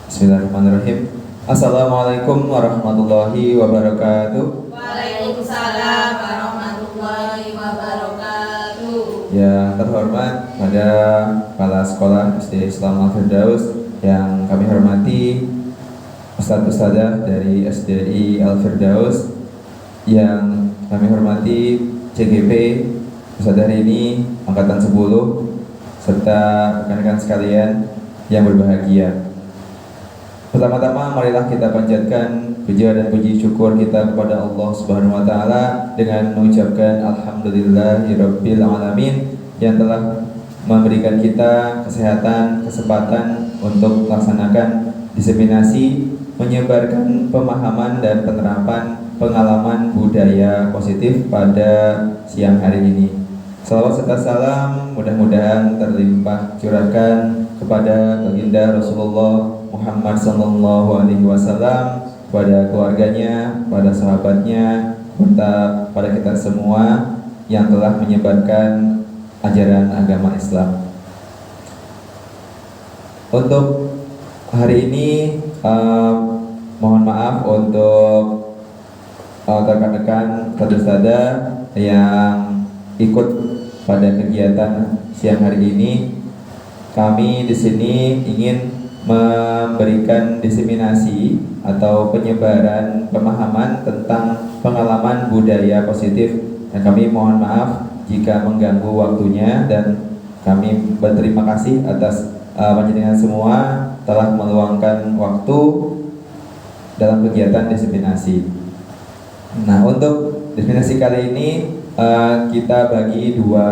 Bismillahirrahmanirrahim. Assalamualaikum warahmatullahi wabarakatuh. Waalaikumsalam warahmatullahi wabarakatuh. Yang terhormat pada kepala sekolah SD Islam Al-Firdaus yang kami hormati, Ustadz-Ustadzah dari SDI Al-Firdaus yang kami hormati, CGP Ustadzah Rini Angkatan 10 serta rekan-rekan sekalian yang berbahagia. Pertama-tama marilah kita panjatkan puja dan puji syukur kita kepada Allah Subhanahu wa taala dengan mengucapkan alhamdulillahirabbil alamin yang telah memberikan kita kesehatan, kesempatan untuk melaksanakan diseminasi, menyebarkan pemahaman dan penerapan pengalaman budaya positif pada siang hari ini. Salawat serta salam mudah-mudahan terlimpah curahkan kepada baginda Rasulullah Muhammad sallallahu alaihi wasallam, pada keluarganya, pada sahabatnya, serta pada kita semua yang telah menyebarkan ajaran agama Islam. Untuk hari ini mohon maaf untuk rekan-rekan ustadzah yang ikut pada kegiatan siang hari ini. Kami di sini ingin memberikan diseminasi atau penyebaran pemahaman tentang pengalaman budaya positif, dan kami mohon maaf jika mengganggu waktunya, dan kami berterima kasih atas panjenengan semua telah meluangkan waktu dalam kegiatan diseminasi. Nah, untuk diseminasi kali ini kita bagi dua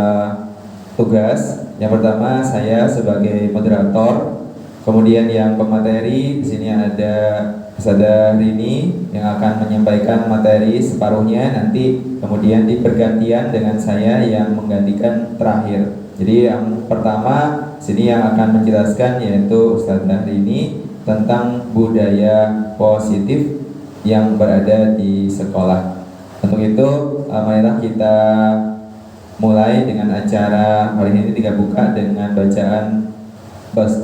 tugas. Yang pertama saya sebagai moderator, kemudian yang pemateri di sini ada Ustadzah Rini yang akan menyampaikan materi separuhnya, nanti kemudian dipergantian dengan saya yang menggantikan terakhir. Jadi yang pertama sini yang akan menjelaskan yaitu Ustadzah Rini tentang budaya positif yang berada di sekolah. Untuk itu marilah kita mulai dengan acara hari ini, kita buka dengan bacaan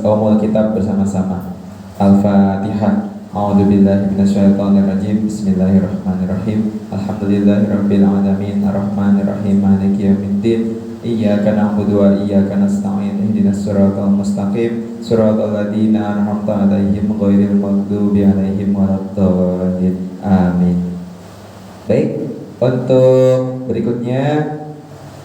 Umul Kitab bersama-sama. Al-Fatihah. A'udzubillahi minasyaitonirrajim. Bismillahirrahmanirrahim. Alhamdulillahirabbil alamin arrahmanirrahim maliki yaumiddin. Iyyaka na'budu wa iyyaka nasta'in. Ihdinas siratal mustaqim. Siratal ladzina an'amta 'alaihim ghairil maghdubi 'alaihim waladdallin. Amin. Baik, untuk berikutnya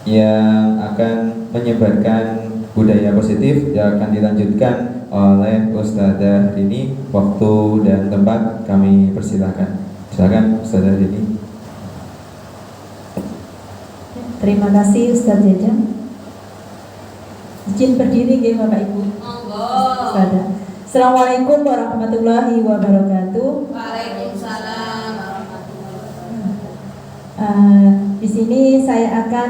yang akan menyebarkan budaya positif yang akan dilanjutkan oleh Ustadzah Rini. Waktu dan tempat kami persilahkan. Silakan Ustadzah Rini. Terima kasih Ustadz Jajang. Izin berdiri nggih Bapak Ibu. Ustadzah. Assalamualaikum warahmatullahi wabarakatuh. Waalaikumsalam warahmatullahi wabarakatuh. Di sini saya akan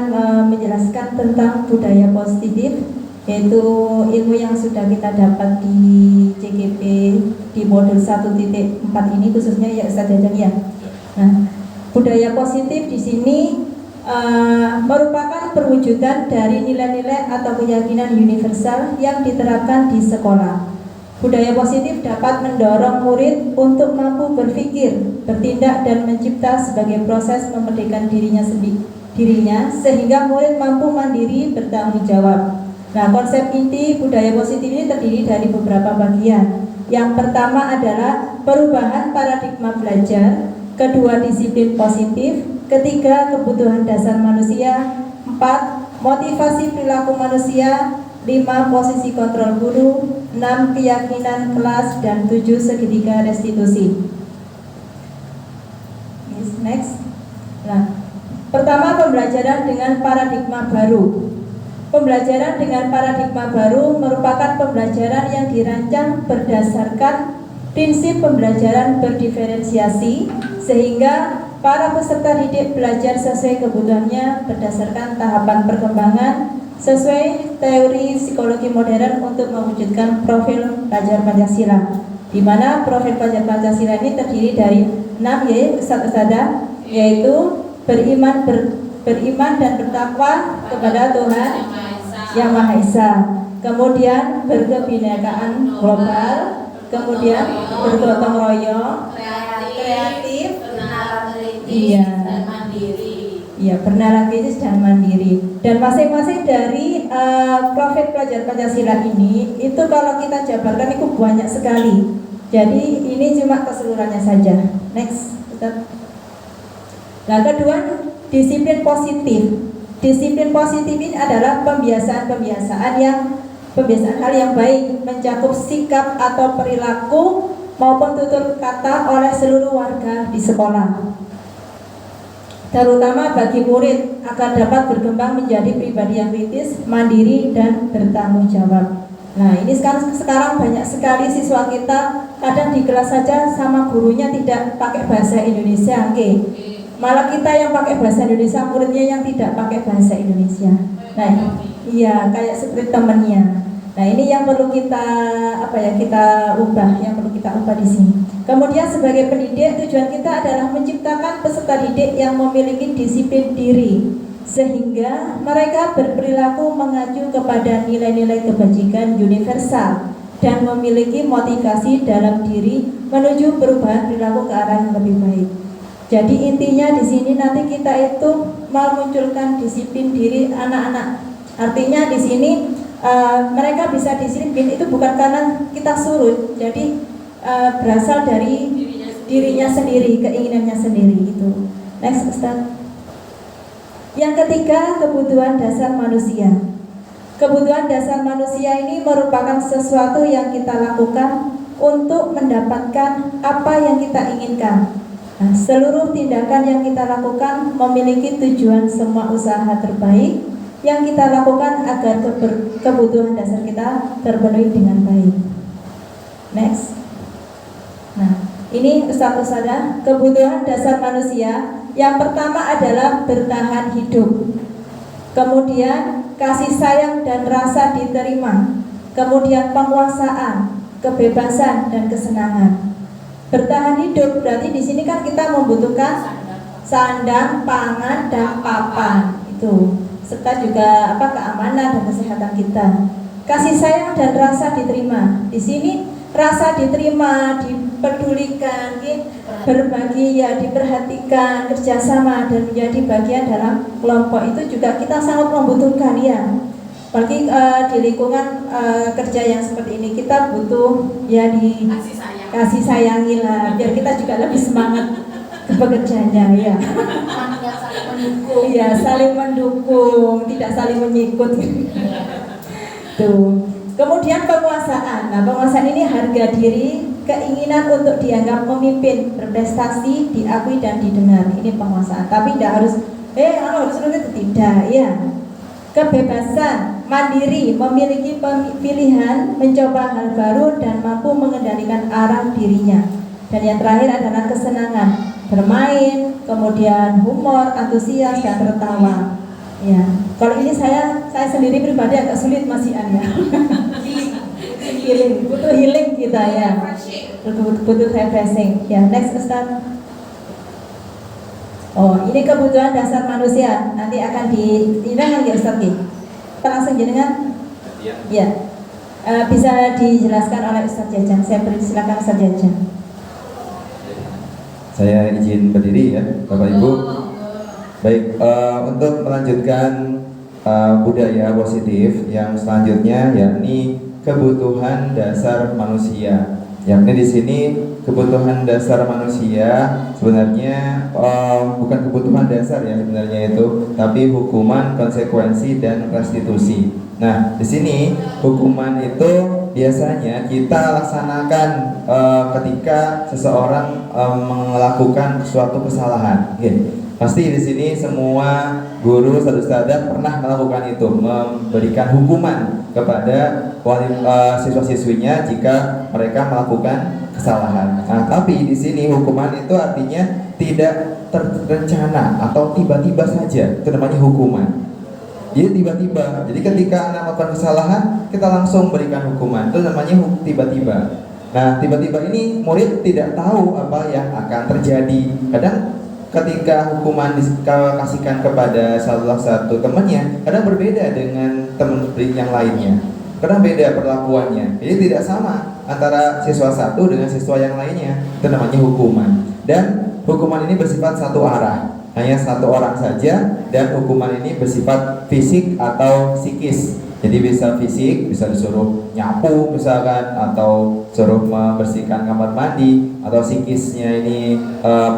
menjelaskan tentang budaya positif, yaitu ilmu yang sudah kita dapat di CGP di modul 1.4 ini khususnya ya Ustadz Jajang ya. Nah, budaya positif di sini merupakan perwujudan dari nilai-nilai atau keyakinan universal yang diterapkan di sekolah. Budaya positif dapat mendorong murid untuk mampu berpikir, bertindak, dan mencipta sebagai proses memerdekakan dirinya sehingga murid mampu mandiri bertanggung jawab. Nah, konsep inti budaya positif ini terdiri dari beberapa bagian. Yang pertama adalah perubahan paradigma belajar, kedua disiplin positif, ketiga kebutuhan dasar manusia, 4 motivasi perilaku manusia, 5 posisi kontrol guru, 6 keyakinan kelas, dan 7 segitiga restitusi. Next. Nah, pertama pembelajaran dengan paradigma baru. Pembelajaran dengan paradigma baru merupakan pembelajaran yang dirancang berdasarkan prinsip pembelajaran berdiferensiasi sehingga para peserta didik belajar sesuai kebutuhannya berdasarkan tahapan perkembangan sesuai teori psikologi modern untuk mewujudkan profil pelajar Pancasila, di mana profil pelajar Pancasila ini terdiri dari 6 Ustadzah, yaitu beriman dan bertakwa kepada Tuhan Yang Maha Esa, kemudian berkebinekaan global, kemudian bergotong royong, kreatif, bernalar kritis, Iya. dan mandiri. ya bernalar kritis dan mandiri. Dan masing-masing dari profil pelajar Pancasila ini itu kalau kita jabarkan itu banyak sekali. Jadi ini cuma keseluruhannya saja. Next, Ustaz. Nah, kedua, disiplin positif. Disiplin positif ini adalah pembiasaan hal yang baik, mencakup sikap atau perilaku maupun tutur kata oleh seluruh warga di sekolah, terutama bagi murid agar dapat berkembang menjadi pribadi yang kritis, mandiri, dan bertanggung jawab. Nah, ini sekarang banyak sekali siswa kita kadang di kelas saja sama gurunya tidak pakai bahasa Indonesia, oke. Malah kita yang pakai bahasa Indonesia, muridnya yang tidak pakai bahasa Indonesia. Nah, iya kayak seperti temannya. Nah, ini yang perlu kita ubah di sini. Kemudian sebagai pendidik, tujuan kita adalah menciptakan peserta didik yang memiliki disiplin diri, sehingga mereka berperilaku mengacu kepada nilai-nilai kebajikan universal dan memiliki motivasi dalam diri menuju perubahan perilaku ke arah yang lebih baik. Jadi intinya di sini nanti kita itu memunculkan disiplin diri anak-anak. Artinya di sini mereka bisa disiplin itu bukan karena kita suruh, jadi berasal dari dirinya sendiri, keinginannya sendiri itu. Next, Ustaz. Yang ketiga, kebutuhan dasar manusia. Kebutuhan dasar manusia ini merupakan sesuatu yang kita lakukan untuk mendapatkan apa yang kita inginkan. Nah, seluruh tindakan yang kita lakukan memiliki tujuan semua usaha terbaik yang kita lakukan agar kebutuhan dasar kita terpenuhi dengan baik. Next. Nah, ini Ustaz-Ustazah, kebutuhan dasar manusia yang pertama adalah bertahan hidup. Kemudian kasih sayang dan rasa diterima. Kemudian penguasaan, kebebasan dan kesenangan. Bertahan hidup berarti di sini kan kita membutuhkan sandang, pangan, dan papan itu, serta juga keamanan dan kesehatan kita. Kasih sayang dan rasa diterima. Di sini rasa diterima, dipedulikan, berbagi, ya diperhatikan, kerjasama dan menjadi bagian dalam kelompok itu juga kita sangat membutuhkan ya. Apalagi di lingkungan kerja yang seperti ini kita butuh ya kasih sayangi lah, biar kita juga lebih semangat bekerjanya ya. Iya, saling mendukung, tidak saling menyikut. Tuh. Kemudian penguasaan. Nah, penguasaan ini harga diri, keinginan untuk dianggap pemimpin, berprestasi, diakui dan didengar. Ini penguasaan. Tapi tidak harus tidak ya. Kebebasan, mandiri, memiliki pilihan, mencoba hal baru dan mampu mengendalikan arah dirinya. Dan yang terakhir adalah kesenangan, bermain, kemudian humor, antusias dan tertawa. Ya, kalau ini saya sendiri pribadi agak sulit Mas Ian ya. Healing, butuh healing kita ya. Butuh refreshing. Ya, next Ustaz. Oh, ini kebutuhan dasar manusia. Nanti akan diingatkan ya Ustaz. Kita langsung jenengan. Ya. Bisa dijelaskan oleh Ustaz Jajang. Saya silakan Ustaz Jajang. Saya izin berdiri ya, Bapak Ibu. Baik, untuk melanjutkan budaya positif yang selanjutnya, yakni kebutuhan dasar manusia. Yakni di sini kebutuhan dasar manusia sebenarnya bukan kebutuhan dasar ya sebenarnya itu, tapi hukuman, konsekuensi dan restitusi. Nah, di sini hukuman itu biasanya kita laksanakan ketika seseorang melakukan suatu kesalahan. Pasti di sini semua guru ustadzah pernah melakukan itu, memberikan hukuman kepada siswa-siswinya jika mereka melakukan kesalahan. Nah, tapi di sini hukuman itu artinya tidak terencana atau tiba-tiba saja, itu namanya hukuman. Jadi tiba-tiba. Jadi ketika anak melakukan kesalahan, kita langsung berikan hukuman. Itu namanya tiba-tiba. Nah, tiba-tiba ini murid tidak tahu apa yang akan terjadi. Kadang ketika hukuman dikasihkan kepada salah satu temannya, kadang berbeda dengan teman yang lainnya. karena beda perlakuannya. Jadi tidak sama antara siswa satu dengan siswa yang lainnya. Itu namanya hukuman. Dan hukuman ini bersifat satu arah, hanya satu orang saja, dan hukuman ini bersifat fisik atau psikis. Jadi bisa fisik, bisa disuruh nyapu misalkan, atau suruh membersihkan kamar mandi, atau psikisnya ini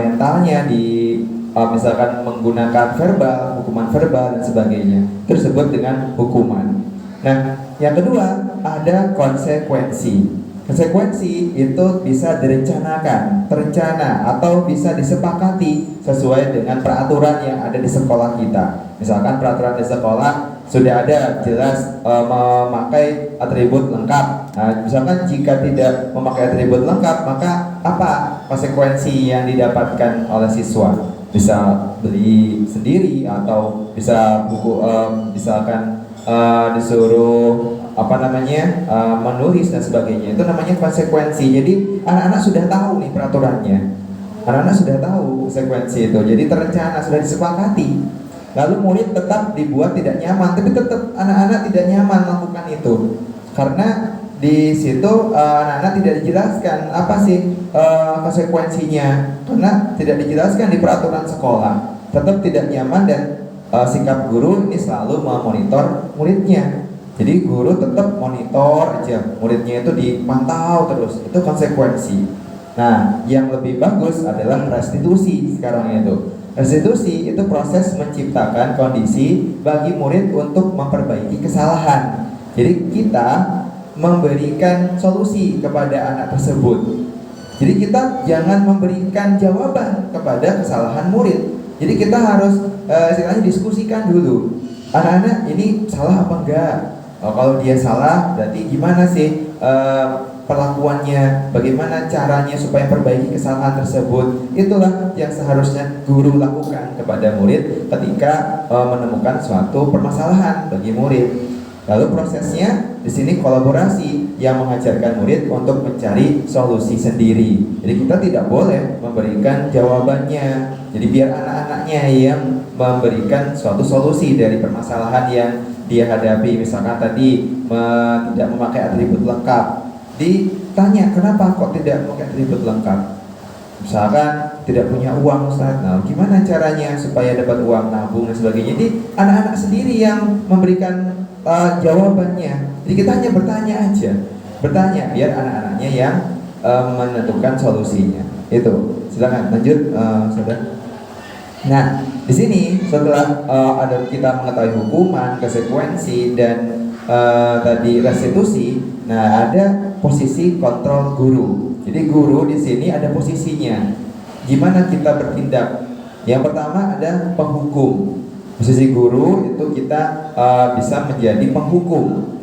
mentalnya misalkan menggunakan verbal, hukuman verbal dan sebagainya. Itu disebut dengan hukuman. Nah, yang kedua ada konsekuensi. Konsekuensi itu bisa direncanakan, terencana, atau bisa disepakati sesuai dengan peraturan yang ada di sekolah kita. Misalkan peraturan di sekolah sudah ada jelas memakai atribut lengkap. Nah, misalkan jika tidak memakai atribut lengkap, maka apa konsekuensi yang didapatkan oleh siswa? Bisa beli sendiri, atau bisa misalkan disuruh menulis dan sebagainya. Itu namanya konsekuensi. Jadi anak-anak sudah tahu nih peraturannya, anak-anak sudah tahu konsekuensi itu, jadi terencana, sudah disepakati. Lalu murid tetap dibuat tidak nyaman, tapi tetap anak-anak tidak nyaman melakukan itu, karena di situ anak-anak tidak dijelaskan apa sih konsekuensinya, karena tidak dijelaskan di peraturan sekolah. Tetap tidak nyaman, dan sikap guru ini selalu memonitor muridnya. Jadi guru tetap monitor aja, muridnya itu dipantau terus. Itu konsekuensi. Nah, yang lebih bagus adalah restitusi sekarang itu. Restitusi itu proses menciptakan kondisi bagi murid untuk memperbaiki kesalahan. Jadi kita memberikan solusi kepada anak tersebut. Jadi kita jangan memberikan jawaban kepada kesalahan murid. Jadi kita harus istilahnya diskusikan dulu. Anak-anak ini salah apa enggak? Kalau dia salah, berarti gimana sih perlakuannya? Bagaimana caranya supaya perbaiki kesalahan tersebut? Itulah yang seharusnya guru lakukan kepada murid ketika menemukan suatu permasalahan bagi murid. Lalu prosesnya di sini kolaborasi yang mengajarkan murid untuk mencari solusi sendiri. Jadi kita tidak boleh memberikan jawabannya. Jadi biar anak-anaknya yang memberikan suatu solusi dari permasalahan yang dia hadapi. Misalkan tadi tidak memakai atribut lengkap, ditanya kenapa kok tidak memakai atribut lengkap. Misalkan tidak punya uang, Ustaz. Nah, gimana caranya supaya dapat uang, nabung dan sebagainya. Jadi anak-anak sendiri yang memberikan jawabannya. Jadi kita hanya bertanya aja, bertanya biar anak-anaknya yang menentukan solusinya. Itu. Silakan lanjut, Saudara. Nah, di sini setelah ada kita mengetahui hukuman, konsekuensi, dan tadi restitusi, nah ada posisi kontrol guru. Jadi guru di sini ada posisinya. Gimana kita bertindak? Yang pertama ada penghukum. Posisi guru itu kita bisa menjadi penghukum.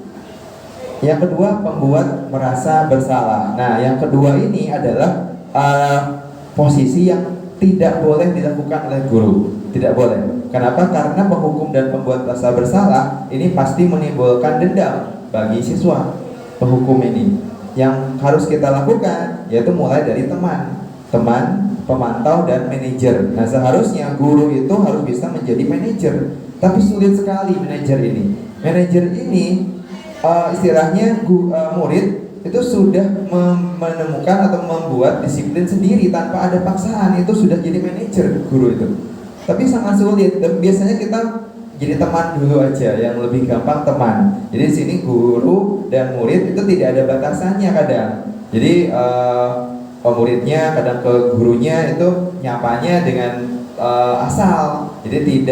Yang kedua pembuat merasa bersalah. Nah, yang kedua ini adalah posisi yang tidak boleh dilakukan oleh guru. Tidak boleh. Kenapa? Karena penghukum dan pembuat merasa bersalah ini pasti menimbulkan dendam bagi siswa. Penghukum ini yang harus kita lakukan yaitu mulai dari teman, pemantau, dan manajer. Nah, seharusnya guru itu harus bisa menjadi manajer, tapi sulit sekali manajer ini. Manajer ini istilahnya murid itu sudah menemukan atau membuat disiplin sendiri tanpa ada paksaan, itu sudah jadi manajer guru itu. Tapi sangat sulit, dan biasanya kita jadi teman dulu aja, yang lebih gampang teman. Jadi di sini guru dan murid itu tidak ada batasannya kadang. Jadi muridnya kadang ke gurunya itu nyapanya dengan asal. Jadi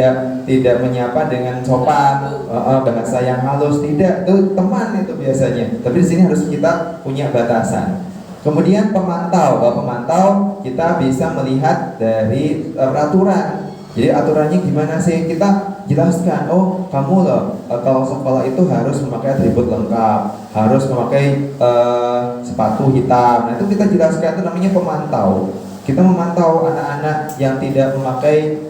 tidak menyapa dengan sopan, bahasa yang halus, tidak. Itu teman itu biasanya. Tapi di sini harus kita punya batasan. Kemudian pemantau. Kalau pemantau kita bisa melihat dari peraturan. Jadi aturannya gimana sih? Kita jelaskan, oh kamu loh kalau sekolah itu harus memakai atribut lengkap, harus memakai sepatu hitam. Nah itu kita jelaskan, itu namanya pemantau. Kita memantau anak-anak yang tidak memakai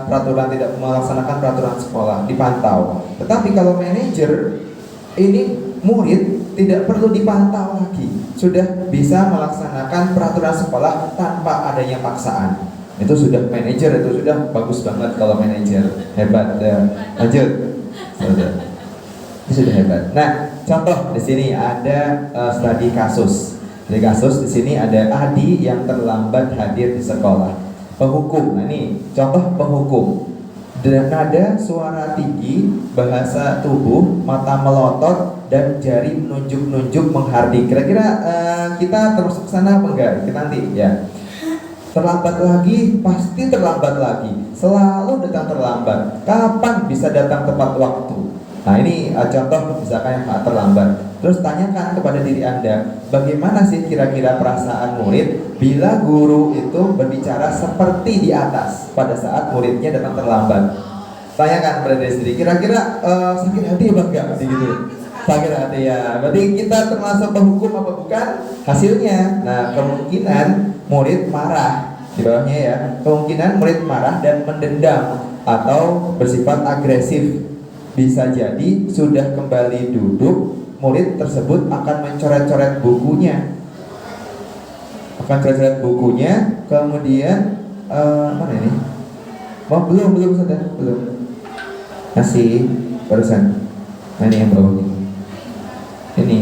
peraturan, tidak melaksanakan peraturan sekolah, dipantau. Tetapi kalau manajer, ini murid tidak perlu dipantau lagi, sudah bisa melaksanakan peraturan sekolah tanpa adanya paksaan. Itu sudah manajer, itu sudah bagus banget kalau manajer, hebat ya. Lanjut. Itu sudah hebat. Nah, contoh di sini ada studi kasus. Di kasus di sini ada Adi yang terlambat hadir di sekolah. Penghukum. Nah, ini contoh penghukum. Dan nada suara tinggi, bahasa tubuh, mata melotot, dan jari menunjuk-nunjuk menghardik. Kira-kira kita termasuk sana apa enggak? Kita nanti ya. Terlambat lagi, pasti terlambat lagi. Selalu datang terlambat. Kapan bisa datang tepat waktu? Nah, ini contoh misalkan yang terlambat. Terus tanyakan kepada diri Anda, bagaimana sih kira-kira perasaan murid bila guru itu berbicara seperti di atas pada saat muridnya datang terlambat? Tanyakan kepada diri sendiri, kira-kira sakit hati apa enggak? Gitu. Sakit hati ya. Berarti kita termasuk penghukum apa bukan? Hasilnya. Nah, kemungkinan murid marah di bawahnya ya. Kemungkinan murid marah dan mendendam atau bersifat agresif. Bisa jadi sudah kembali duduk, murid tersebut akan mencoret-coret bukunya. Kemudian mana ini? Belum sudah, belum. Masih barusan. Nah, ini yang bawah ini. Ini.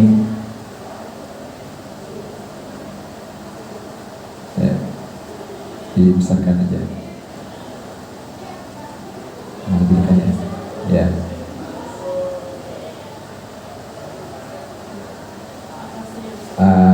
Ya. Dibesarkan aja. Ya.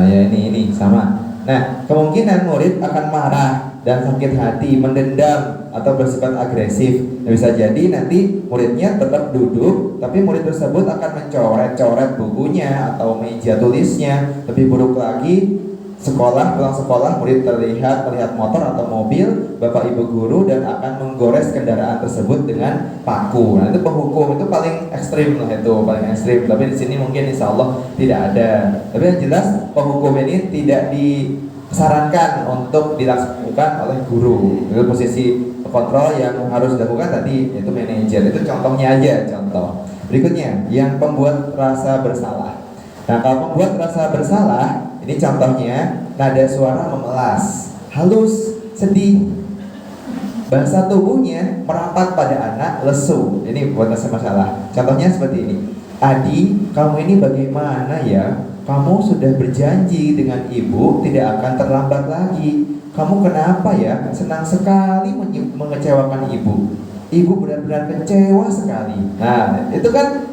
Ya ini sama. Nah, kemungkinan murid akan marah dan sakit hati, mendendam atau bersifat agresif. Bisa jadi nanti muridnya tetap duduk, tapi murid tersebut akan mencoret-coret bukunya atau meja tulisnya. Lebih buruk lagi, pulang sekolah murid melihat motor atau mobil bapak ibu guru dan akan menggores kendaraan tersebut dengan paku. Nah, itu penghukum, itu paling ekstrim lah, itu paling ekstrim. Tapi di sini mungkin insya Allah tidak ada. Tapi yang jelas penghukum ini tidak disarankan untuk dilakukan oleh guru. Itu posisi kontrol yang harus dilakukan tadi yaitu manajer. Itu contohnya aja, contoh. Berikutnya yang pembuat rasa bersalah. Nah, kalau pembuat rasa bersalah, ini contohnya nada suara memelas, halus, sedih. Bahasa tubuhnya merapat pada anak, lesu. Ini buat rasa masalah. Contohnya seperti ini. Adi, kamu ini bagaimana ya? Kamu sudah berjanji dengan ibu tidak akan terlambat lagi. Kamu kenapa ya? Senang sekali mengecewakan ibu. Ibu benar-benar kecewa sekali. Nah, itu kan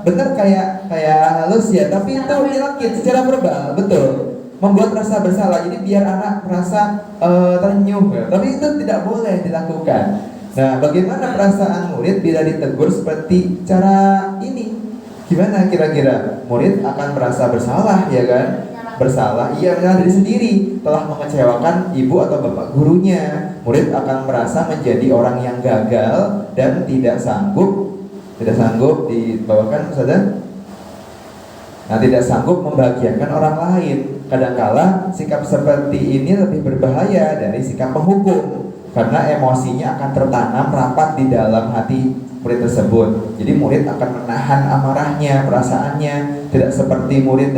benar kayak halus ya, tapi itu dilakit secara verbal, betul. Membuat rasa bersalah, jadi biar anak merasa terenyuh, tapi itu tidak boleh dilakukan. Nah, bagaimana perasaan murid bila ditegur seperti cara ini? Gimana kira-kira? Murid akan merasa bersalah, ya kan? Bersalah, ia menyalahkan diri sendiri telah mengecewakan ibu atau bapak gurunya. Murid akan merasa menjadi orang yang gagal dan tidak sanggup dibawakan saudara. Nah, tidak sanggup membahagiakan orang lain. Kadangkala sikap seperti ini lebih berbahaya dari sikap penghukum karena emosinya akan tertanam rapat di dalam hati murid tersebut. Jadi murid akan menahan amarahnya, perasaannya, tidak seperti murid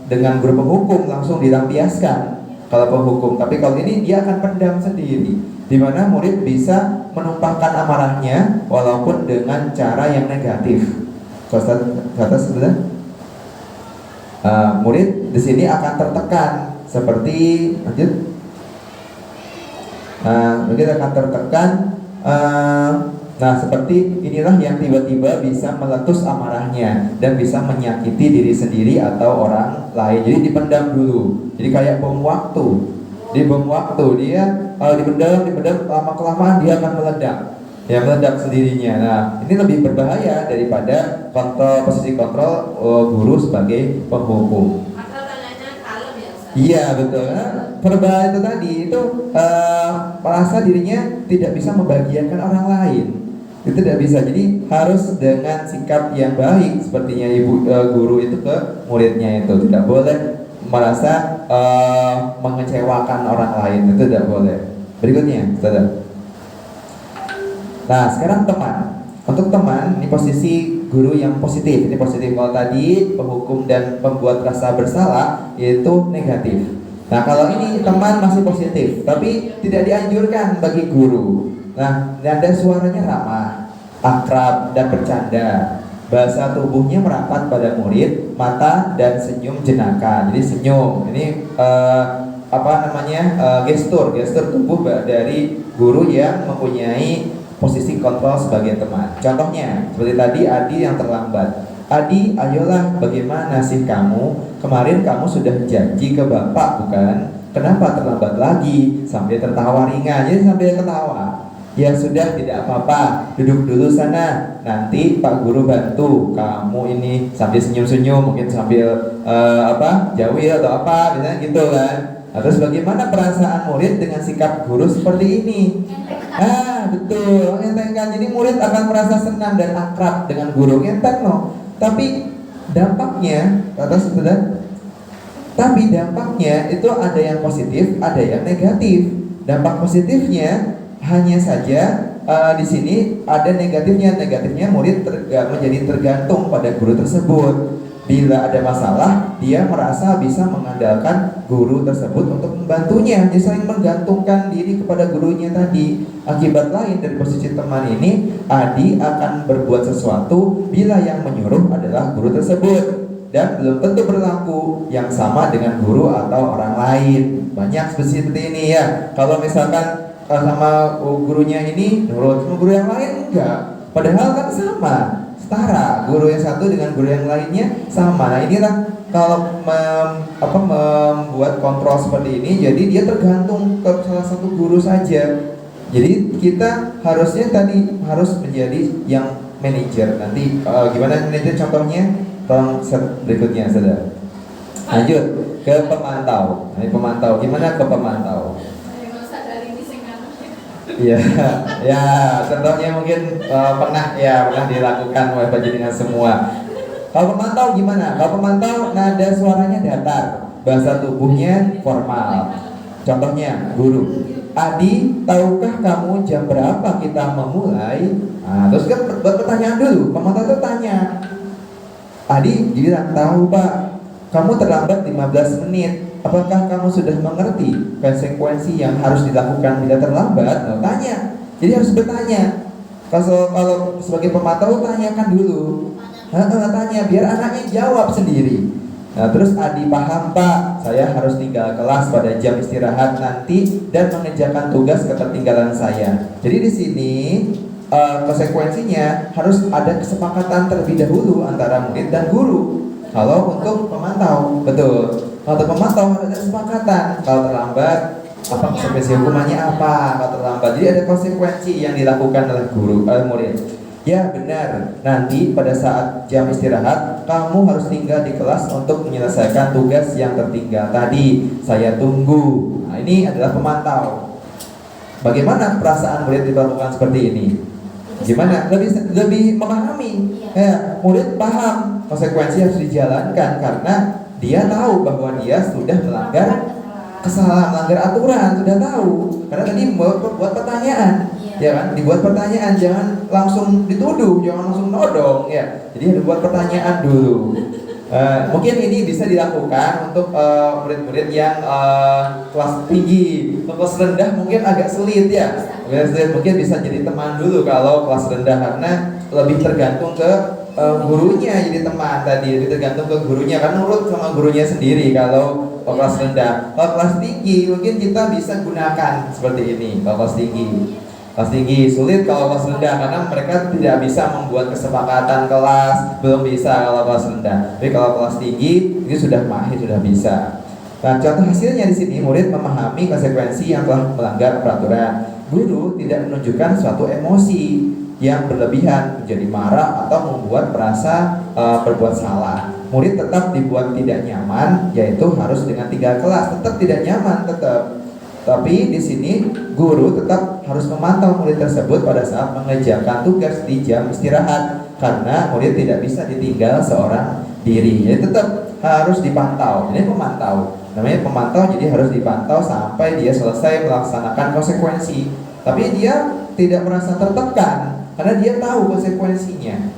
dengan guru penghukum langsung dilampiaskan kalau penghukum. Tapi kalau ini dia akan pendam sendiri, di mana murid bisa menumpahkan amarahnya walaupun dengan cara yang negatif. Kata sebenarnya murid di sini akan tertekan seperti lanjut. Mungkin akan tertekan. Nah, seperti inilah yang tiba-tiba bisa meletus amarahnya dan bisa menyakiti diri sendiri atau orang lain. Jadi dipendam dulu. Jadi kayak bom waktu. Di bom waktu dia dipendam lama-kelamaan dia akan meledak. Ya, meledak sendirinya. Nah, ini lebih berbahaya daripada posisi kontrol guru sebagai penghukum. Atau tanyanya kalem ya Ustaz? Iya, betul. Verbal itu tadi itu merasa dirinya tidak bisa membahagiakan orang lain. Itu tidak bisa. Jadi harus dengan sikap yang baik sepertinya guru itu ke muridnya itu. Tidak boleh merasa mengecewakan orang lain. Itu tidak boleh. Berikutnya, saudara. Nah, sekarang teman. Untuk teman, ini posisi guru yang positif. Ini positif. Kalau tadi penghukum dan pembuat rasa bersalah yaitu negatif. Nah, kalau ini teman masih positif, tapi tidak dianjurkan bagi guru. Nah, nada suaranya ramah, akrab dan bercanda. bahasa tubuhnya merapat pada murid, mata dan senyum jenaka. Jadi senyum ini gestur tubuh dari guru yang mempunyai posisi kontrol sebagai teman. Contohnya seperti tadi Adi yang terlambat. Adi, ayolah, bagaimana sih kamu? Kemarin kamu sudah janji ke bapak, bukan? Kenapa terlambat lagi? Sambil tertawa ringan, jadi sambil ketawa. Ya sudah, tidak apa-apa, duduk dulu sana. Nanti Pak Guru bantu kamu ini, sambil senyum-senyum, mungkin sambil jawil atau apa, misalnya gitu kan. Nah, terus bagaimana perasaan murid dengan sikap guru seperti ini? Betul, entengkan. Jadi murid akan merasa senang dan akrab dengan guru. Enteng loh. Tapi dampaknya, itu ada yang positif, ada yang negatif. Dampak positifnya hanya saja di sini ada negatifnya. Negatifnya murid menjadi tergantung pada guru tersebut. Bila ada masalah, dia merasa bisa mengandalkan guru tersebut untuk membantunya. Dia saling menggantungkan diri kepada gurunya tadi. Akibat lain dari posisi teman ini, Adi akan berbuat sesuatu bila yang menyuruh adalah guru tersebut, dan belum tentu berlaku yang sama dengan guru atau orang lain. Banyak seperti ini ya. Kalau misalkan sama gurunya ini nurut, sama guru yang lain enggak. Padahal kan sama, setara, guru yang satu dengan guru yang lainnya sama. Nah inilah kalau membuat kontrol seperti ini, jadi dia tergantung ke salah satu guru saja. Jadi kita harusnya tadi harus menjadi yang manajer. Nanti gimana manajer contohnya? Tolong berikutnya saudara. Lanjut ke pemantau. Nah, pemantau gimana ke pemantau? Iya, ya contohnya mungkin pernah dilakukan oleh panjenengan semua. Kalau pemantau gimana? Kalau pemantau nada suaranya datar, bahasa tubuhnya formal. Contohnya guru, Adi, tahukah kamu jam berapa kita memulai? Nah, terus kan buat pertanyaan dulu. Pemantau itu tanya, Adi bilang, tahu Pak, kamu terlambat 15 menit. Apakah kamu sudah mengerti konsekuensi yang harus dilakukan bila terlambat? Nah, tanya. Jadi harus bertanya. Kalau sebagai pemantau tanyakan dulu. Tanya biar anaknya jawab sendiri. Nah, terus Adi paham Pak, saya harus tinggal kelas pada jam istirahat nanti dan mengerjakan tugas ketertinggalan saya. Jadi di sini konsekuensinya harus ada kesepakatan terlebih dahulu antara murid dan guru. Kalau untuk pemantau, betul. Kalau untuk pemantau ada kesepakatan. Kalau terlambat, konsekuensi hukumannya apa? Kalau terlambat, jadi ada konsekuensi yang dilakukan oleh murid. Ya benar. Nanti pada saat jam istirahat, kamu harus tinggal di kelas untuk menyelesaikan tugas yang tertinggal tadi. Saya tunggu. Nah, ini adalah pemantau. Bagaimana perasaan murid diperlakukan seperti ini? Gimana? Lebih memahami. Ya, murid paham konsekuensi harus dijalankan karena dia tahu bahwa dia sudah melanggar kesalahan, melanggar aturan, sudah tahu. Karena tadi buat pertanyaan, ya kan? Dibuat pertanyaan, jangan langsung dituduh, jangan langsung nodong, ya. Jadi harus buat pertanyaan dulu. Mungkin ini bisa dilakukan untuk murid-murid yang kelas tinggi. Untuk kelas rendah mungkin agak sulit ya. Mungkin bisa jadi teman dulu kalau kelas rendah, karena lebih tergantung ke gurunya. Jadi teman tadi lebih tergantung ke gurunya, kan nurut sama gurunya sendiri kalau kelas rendah. Kalau kelas tinggi mungkin kita bisa gunakan seperti ini. Kalau kelas tinggi sulit kalau kelas rendah, karena mereka tidak bisa membuat kesepakatan kelas, belum bisa kalau kelas rendah. Tapi kalau kelas tinggi ini sudah mahir, sudah bisa. Nah, contoh hasilnya di sini murid memahami konsekuensi yang telah melanggar peraturan. Guru tidak menunjukkan suatu emosi yang berlebihan, menjadi marah atau membuat merasa berbuat salah. Murid tetap dibuat tidak nyaman, yaitu harus dengan tinggal kelas, tetap tidak nyaman tetap. Tapi di sini guru tetap harus memantau murid tersebut pada saat mengerjakan tugas di jam istirahat, karena murid tidak bisa ditinggal seorang diri. Jadi tetap harus dipantau. Ini pemantau. Namanya pemantau, jadi harus dipantau sampai dia selesai melaksanakan konsekuensi. Tapi dia tidak merasa tertekan karena dia tahu konsekuensinya.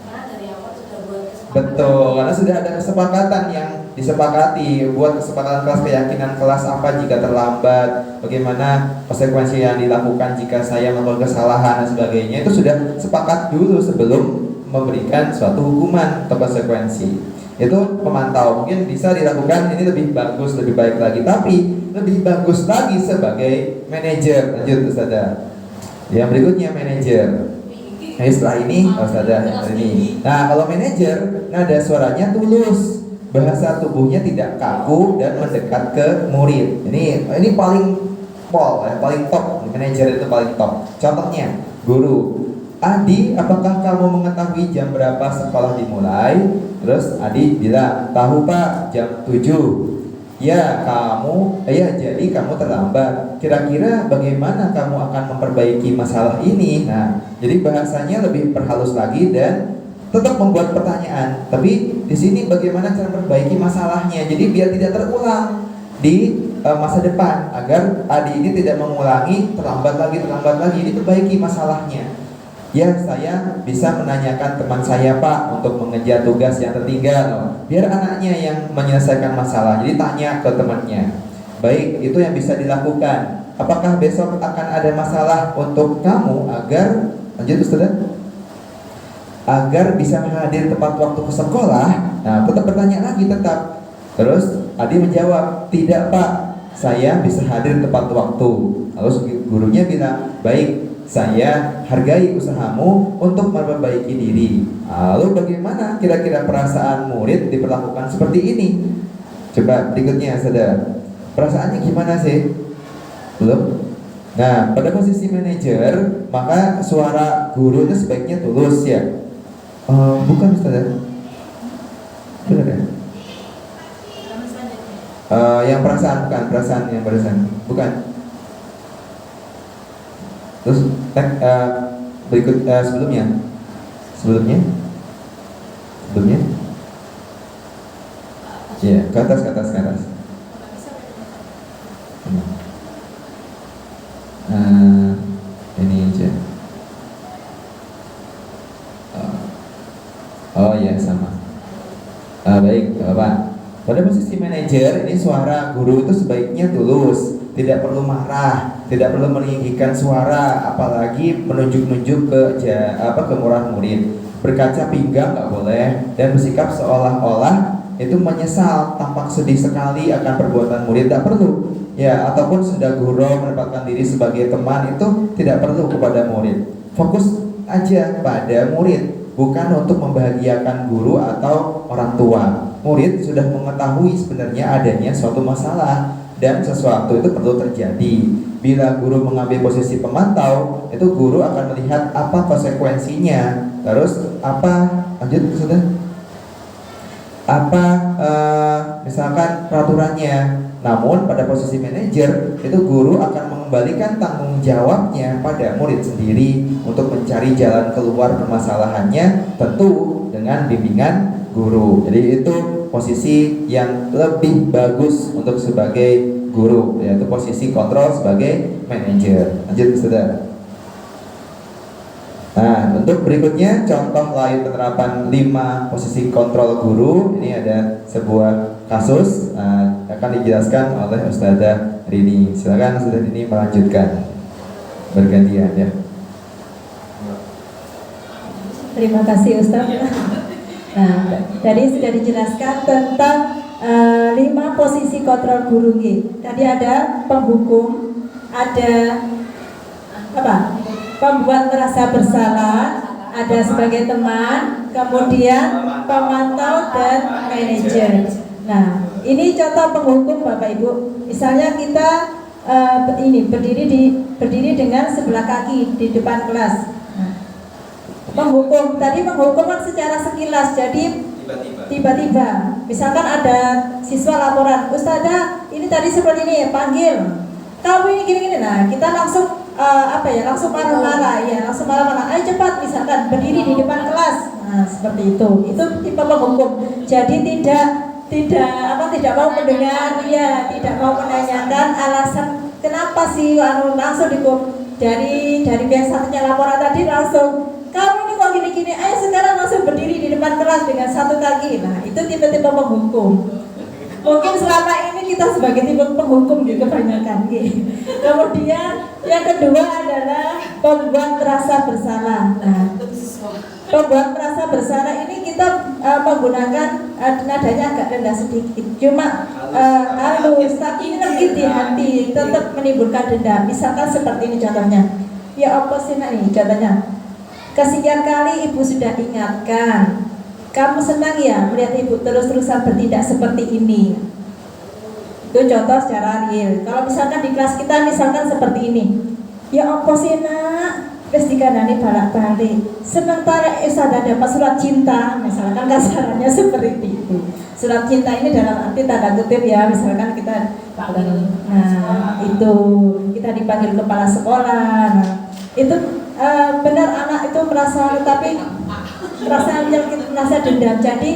Betul, karena sudah ada kesepakatan yang disepakati, buat kesepakatan kelas, keyakinan kelas apa jika terlambat, bagaimana konsekuensi yang dilakukan jika saya melakukan kesalahan dan sebagainya. Itu sudah sepakat dulu sebelum memberikan suatu hukuman atau konsekuensi. Itu pemantau, mungkin bisa dilakukan, ini lebih bagus, lebih baik lagi, tapi lebih bagus lagi sebagai manajer. Lanjut Ustazah. Yang berikutnya manajer. Nah setelah ini Ustazah ini. Nah kalau manajer, nada suaranya tulus, bahasa tubuhnya tidak kaku dan mendekat ke murid. Ini paling paling top. Manajer itu paling top. Contohnya, guru, Adi, apakah kamu mengetahui jam berapa sekolah dimulai? Terus Adi bilang, tahu Pak, jam 7. Ya, jadi kamu terlambat. Kira-kira bagaimana kamu akan memperbaiki masalah ini? Nah, jadi bahasanya lebih perhalus lagi dan tetap membuat pertanyaan. Tapi di sini bagaimana cara memperbaiki masalahnya? Jadi biar tidak terulang di masa depan, agar Adi ini tidak mengulangi terlambat lagi. Ini perbaiki masalahnya. Ya, saya bisa menanyakan teman saya Pak untuk mengejar tugas yang tertinggal. Biar anaknya yang menyelesaikan masalah. Jadi tanya ke temannya. Baik, itu yang bisa dilakukan. Apakah besok akan ada masalah untuk kamu agar lanjut Ustaz? Agar bisa hadir tepat waktu ke sekolah? Nah, tetap bertanya lagi tetap. Terus Adi menjawab, tidak Pak, saya bisa hadir tepat waktu. Lalu gurunya bilang, baik, saya hargai usahamu untuk memperbaiki diri. Lalu bagaimana kira-kira perasaan murid diperlakukan seperti ini? Coba berikutnya Saudara. Perasaannya gimana sih? Belum? Nah, pada posisi manajer, maka suara guru itu sebaiknya tulus ya. Bukan Saudara. Benar ya? Yang perasaan, bukan perasaan yang barusan. Bukan. Terus berikut sebelumnya ya, ke atas ini aja. Oh ya, sama. Baik Bapak, pada posisi manajer ini suara guru itu sebaiknya tulus, tidak perlu marah, tidak perlu meninggikan suara, apalagi menunjuk-nunjuk ke murah murid. Berkaca pinggang nggak boleh, dan bersikap seolah-olah itu menyesal, tampak sedih sekali akan perbuatan murid, tidak perlu. Ya, ataupun sudah gurau menempatkan diri sebagai teman, itu tidak perlu kepada murid. Fokus aja pada murid, bukan untuk membahagiakan guru atau orang tua. Murid sudah mengetahui sebenarnya adanya suatu masalah dan sesuatu itu perlu terjadi. Bila guru mengambil posisi pemantau, itu guru akan melihat apa konsekuensinya, terus misalkan peraturannya. Namun pada posisi manajer, itu guru akan mengembalikan tanggung jawabnya pada murid sendiri untuk mencari jalan keluar permasalahannya, tentu dengan bimbingan guru. Jadi itu posisi yang lebih bagus untuk sebagai guru, yaitu posisi kontrol sebagai manajer. Lanjut Saudara. Nah, untuk berikutnya contoh lain penerapan 5 posisi kontrol guru. Ini ada sebuah kasus akan dijelaskan oleh Ustazah Rini. Silakan Ustazah Rini melanjutkan bergantian ya. Terima kasih Ustaz. Nah, tadi sudah dijelaskan tentang 5 posisi kontrol guru G. Tadi ada penghukum, ada pembuat merasa bersalah, ada sebagai teman, kemudian pemantau dan manajer. Nah, ini contoh penghukum Bapak Ibu. Misalnya kita berdiri dengan sebelah kaki di depan kelas. Nah, penghukum kan secara sekilas, jadi tiba-tiba misalkan ada siswa laporan, Ustazah ini tadi seperti ini, panggil kamu ini gini-gini. Nah, kita langsung langsung marah-marah, ayo cepat, misalkan berdiri di depan kelas. Nah, seperti itu tipe penghukum. Jadi tidak mau mendengar, tidak mau menanyakan alasan kenapa sih langsung dihukum. Dari pihak satunya laporan tadi langsung, kamu ini kok gini-gini, ayo sekarang langsung berdiri di depan kelas dengan satu kaki. Nah, itu tipe-tipe penghukum. Mungkin selama ini kita sebagai tipe penghukum kebanyakan. Kemudian yang kedua adalah pembuat rasa bersalah. Nah, Pembuat merasa bersalah ini kita menggunakan nadanya agak rendah sedikit, cuma halus, tapi ini lembut di hati, tetap menimbulkan dendam. Misalkan seperti ini contohnya, ya apa sih nih contohnya? Kesekian kali ibu sudah ingatkan, kamu senang ya melihat ibu terus-terusan bertindak seperti ini. Itu contoh secara real. Kalau misalkan di kelas kita misalkan seperti ini, ya apa sih nak? Terus dikanani balik-balik. Sementara sudah dapat surat cinta, misalkan kasarannya seperti itu. Surat cinta ini dalam arti tanda kutip ya, misalkan kita itu kita dipanggil kepala sekolah. Nah, itu benar anak itu merasa, tapi merasa dendam. Jadi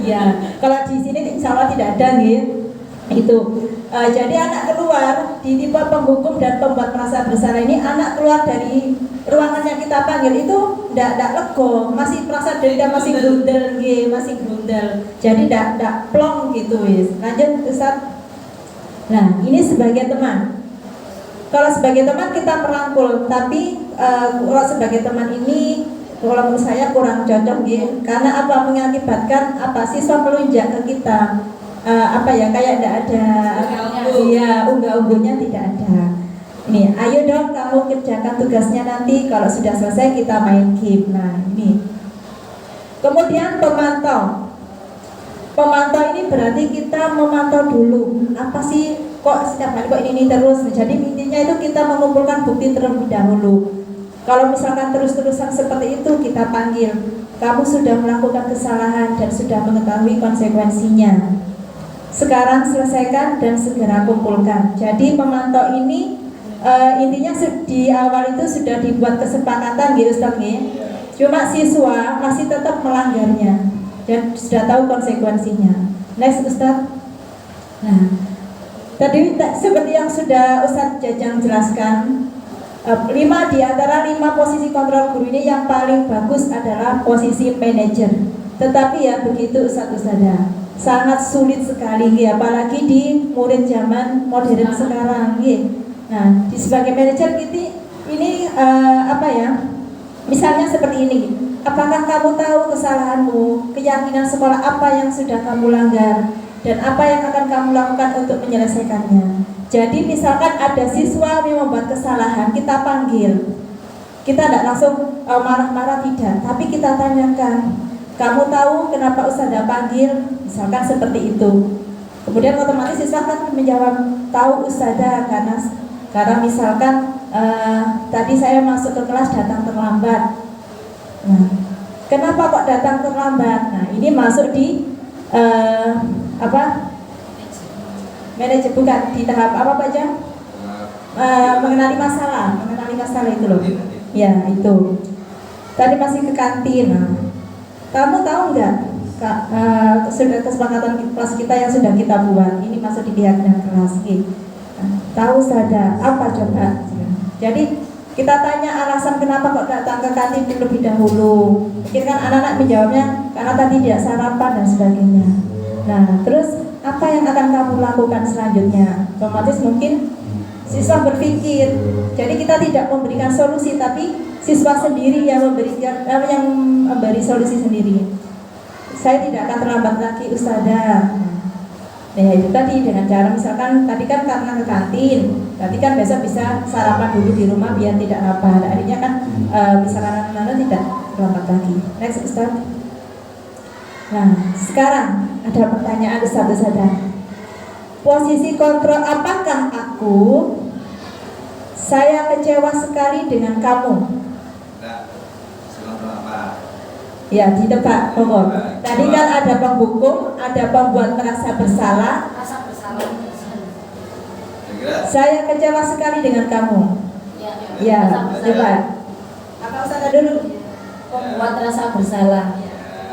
ya, kalau di sini insya Allah tidak ada gitu. Itu jadi anak keluar di tipe penghukum dan pembuat merasa bersalah ini, anak keluar dari ruangan yang kita panggil itu tidak lego, masih merasa dendam, masih grundel, jadi tidak plong gitu wis. Lanjut Ustaz. Nah ini sebagai teman. Kalau sebagai teman kita merangkul, tapi kalau sebagai teman ini kalau menurut saya kurang cocok gitu. Karena apa? Mengakibatkan apa? Siswa melunjak ke kita. Kayak tidak ada, iya unggah-ungguhnya tidak ada. Ini, ayo dong kamu kerjakan tugasnya nanti. Kalau sudah selesai kita main game. Nah ini. Kemudian pemantau. Pemantau ini berarti kita memantau dulu. Apa sih kok setiap hari kok ini terus? Jadi intinya itu kita mengumpulkan bukti terlebih dahulu. Kalau misalkan terus-terusan seperti itu kita panggil. Kamu sudah melakukan kesalahan dan sudah mengetahui konsekuensinya. Sekarang selesaikan dan segera kumpulkan. Jadi pemantau ini intinya di awal itu sudah dibuat kesepakatan gitu Ustaz ya. Cuma siswa masih tetap melanggarnya dan sudah tahu konsekuensinya. Next Ustaz. Nah, tadi seperti yang sudah Ustaz Jajang jelaskan, 5 di antara 5 posisi kontrol guru ini yang paling bagus adalah posisi manajer. Tetapi ya begitu Ustazah, sangat sulit sekali ya, apalagi di murid zaman modern sekarang ya. Nah, di sebagai manajer ini misalnya seperti ini. Apakah kamu tahu kesalahanmu, keyakinan sekolah apa yang sudah kamu langgar, dan apa yang akan kamu lakukan untuk menyelesaikannya? Jadi misalkan ada siswa yang membuat kesalahan, kita panggil. Kita tidak langsung marah-marah tidak, tapi kita tanyakan, kamu tahu kenapa Ustazah panggil? Misalkan seperti itu. Kemudian otomatis siswa kan menjawab, tahu Ustazah karena misalkan tadi saya masuk ke kelas datang terlambat. Nah, kenapa kok datang terlambat? Nah, ini masuk di manajer, bukan di tahap apa aja? Mengenali masalah itu loh. Ya itu. Tadi masih ke kantin. Nah, kamu tahu nggak? Sudah kesepakatan kelas kita yang sudah kita buat. Ini masuk di keyakinan kelas. Tahu saja apa coba? Jadi kita tanya alasan kenapa kok datang ke kantin terlebih dahulu. Mungkin kan anak-anak menjawabnya karena tadi tidak sarapan dan sebagainya. Nah, terus apa yang akan kamu lakukan selanjutnya? Otomatis mungkin siswa berpikir. Jadi kita tidak memberikan solusi, tapi siswa sendiri yang memberi solusi sendiri. Saya tidak akan terlambat lagi Ustazah. Nah itu tadi dengan cara misalkan tadi kan karena ke kantin, berarti kan besok bisa sarapan dulu di rumah biar tidak apa. Akhirnya kan misalkan anak-anak tidak terlambat lagi. Next Ustaz. Nah sekarang ada pertanyaan Ustazah. Posisi kontrol, apakah saya kecewa sekali dengan kamu? Nah, kontrol apa? Ya ditebak, monggo. Tadi kan ada penghukum, ada pembuat merasa bersalah. Saya kecewa sekali dengan kamu. Ya, coba. Apa Ustazah dulu? Pembuat rasa bersalah.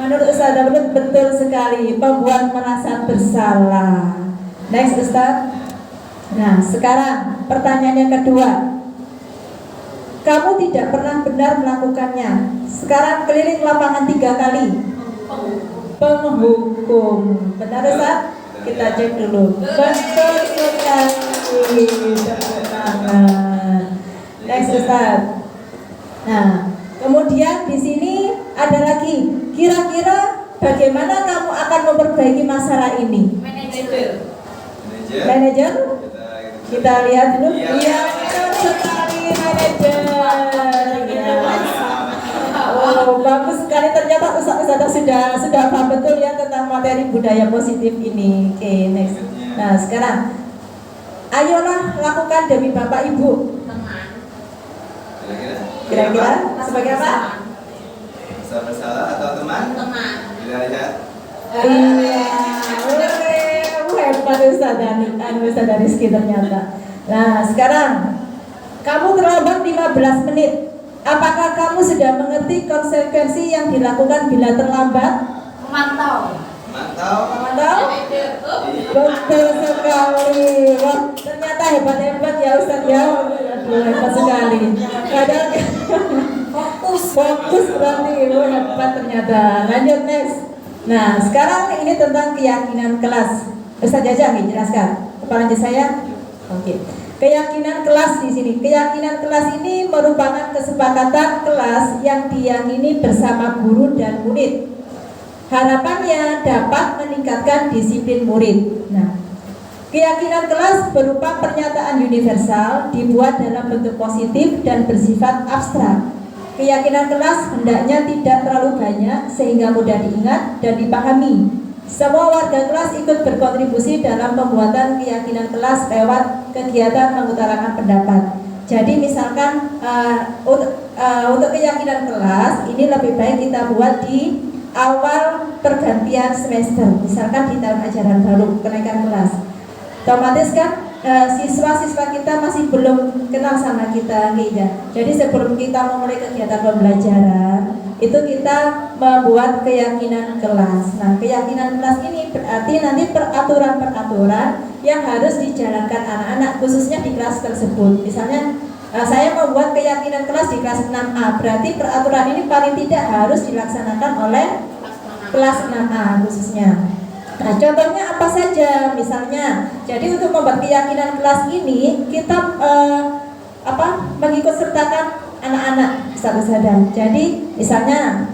Menurut Ustazah betul sekali, pembuat merasa bersalah. Next Ustaz. Nah, sekarang pertanyaan yang kedua. Kamu tidak pernah benar melakukannya. Sekarang keliling lapangan 3 kali. Penghukum. Benar Ustaz? Kita cek dulu. Betul sekali. Next Ustaz. Nah, Kemudian di sini ada lagi, kira-kira bagaimana kamu akan memperbaiki masalah ini? Manajer? Kita lihat dulu. Iya, betul sekali manajer. Ya. Oh, bagus sekali, ternyata Ustaz sudah paham betul ya tentang materi budaya positif ini. Oke, next. Nah, sekarang ayolah lakukan demi Bapak Ibu. Kira-kira sebagai apa? Bisa bersalah atau teman? Teman. Kita lihat. Iya, hebat Ustaz Rizky ternyata. Nah, sekarang kamu terlambat 15 menit. Apakah kamu sudah mengerti konsekuensi yang dilakukan bila terlambat? Memantau. Memantau? Betul sekali. Wah, ternyata hebat ya Ustaz ya. Aduh, hebat sekali. Kadang fokus berarti hebat ternyata. Lanjut next. Nah, sekarang ini tentang keyakinan kelas. Ustaz Jaja nih jelaskan. Kepala saya. Oke. Keyakinan kelas di sini. Keyakinan kelas ini merupakan kesepakatan kelas yang diyakini bersama guru dan murid. Harapannya dapat meningkatkan disiplin murid. Nah, keyakinan kelas berupa pernyataan universal dibuat dalam bentuk positif dan bersifat abstrak. Keyakinan kelas hendaknya tidak terlalu banyak sehingga mudah diingat dan dipahami. Semua warga kelas ikut berkontribusi dalam pembuatan keyakinan kelas lewat kegiatan mengutarakan pendapat. Jadi misalkan untuk keyakinan kelas ini lebih baik kita buat di awal pergantian semester, misalkan di tahun ajaran baru kenaikan kelas. Otomatis kan siswa-siswa kita masih belum kenal sama kita, gitu. Jadi sebelum kita memulai kegiatan pembelajaran itu kita membuat keyakinan kelas. Nah, keyakinan kelas ini berarti nanti peraturan-peraturan yang harus dijalankan anak-anak khususnya di kelas tersebut. Misalnya saya membuat keyakinan kelas di kelas 6A, berarti peraturan ini paling tidak harus dilaksanakan oleh kelas 6A khususnya. Nah, contohnya apa saja? Misalnya, jadi untuk membuat keyakinan kelas ini kita mengikut sertakan anak-anak sadar. Jadi, misalnya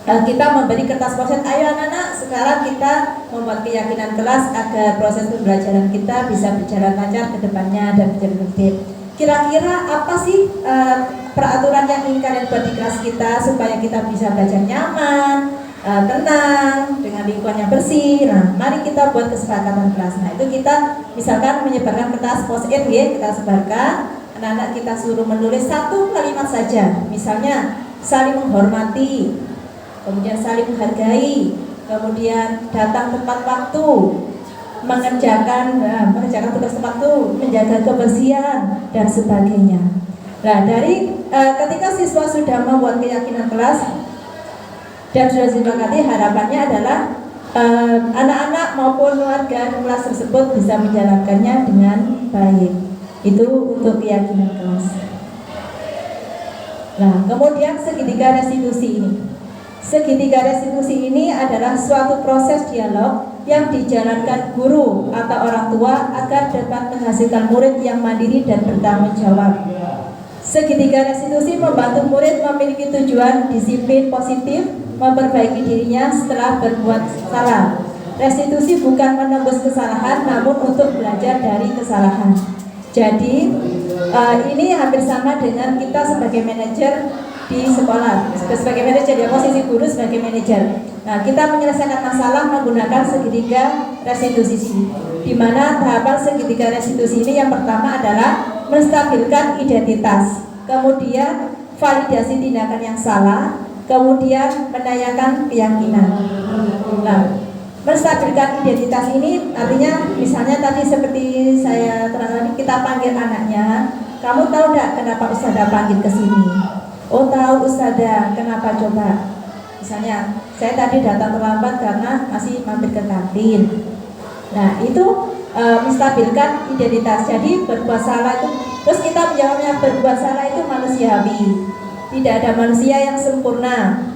kita memberi kertas poset, ayo anak-anak, sekarang kita membuat keyakinan kelas agar proses pembelajaran kita bisa berjalan lancar ke depannya dan berjalan tertib. Kira-kira apa sih peraturan yang ingin kalian buat di kelas kita supaya kita bisa belajar nyaman, tenang, dengan lingkungan yang bersih. Nah, mari kita buat kesepakatan kelas. Nah, itu kita misalkan menyebarkan kertas post-it ya, kita sebarkan. Anak-anak kita suruh menulis satu kalimat saja. Misalnya saling menghormati, kemudian saling menghargai, kemudian datang tepat waktu, mengerjakan tugas tepat waktu, menjaga kebersihan dan sebagainya. Nah, dari ketika siswa sudah membuat keyakinan kelas dan sudah disepakati, harapannya adalah anak-anak maupun warga kelas tersebut bisa menjalankannya dengan baik. Itu untuk keyakinan kelas. Nah, kemudian segitiga restitusi ini. Segitiga restitusi ini adalah suatu proses dialog yang dijalankan guru atau orang tua agar dapat menghasilkan murid yang mandiri dan bertanggung jawab. Segitiga restitusi membantu murid memiliki tujuan disiplin positif, memperbaiki dirinya setelah berbuat salah. Restitusi bukan menembus kesalahan, namun untuk belajar dari kesalahan. Jadi ini hampir sama dengan kita sebagai manajer di sekolah, sebagai manajer ya, posisi guru sebagai manajer. Nah, kita menyelesaikan masalah menggunakan segitiga restitusi, di mana tahapan segitiga restitusi ini yang pertama adalah menstabilkan identitas, kemudian validasi tindakan yang salah, kemudian menanyakan keyakinan. Nah, menstabilkan identitas ini artinya misalnya tadi seperti saya terangkan, kita panggil anaknya, kamu tahu enggak kenapa Ustazah panggil ke sini? Oh tahu Ustazah, kenapa coba? Misalnya saya tadi datang terlambat karena masih mampir ke kantin. Nah itu menstabilkan identitas. Jadi berbuat salah itu, terus kita menjawabnya berbuat salah itu manusiawi. Tidak ada manusia yang sempurna.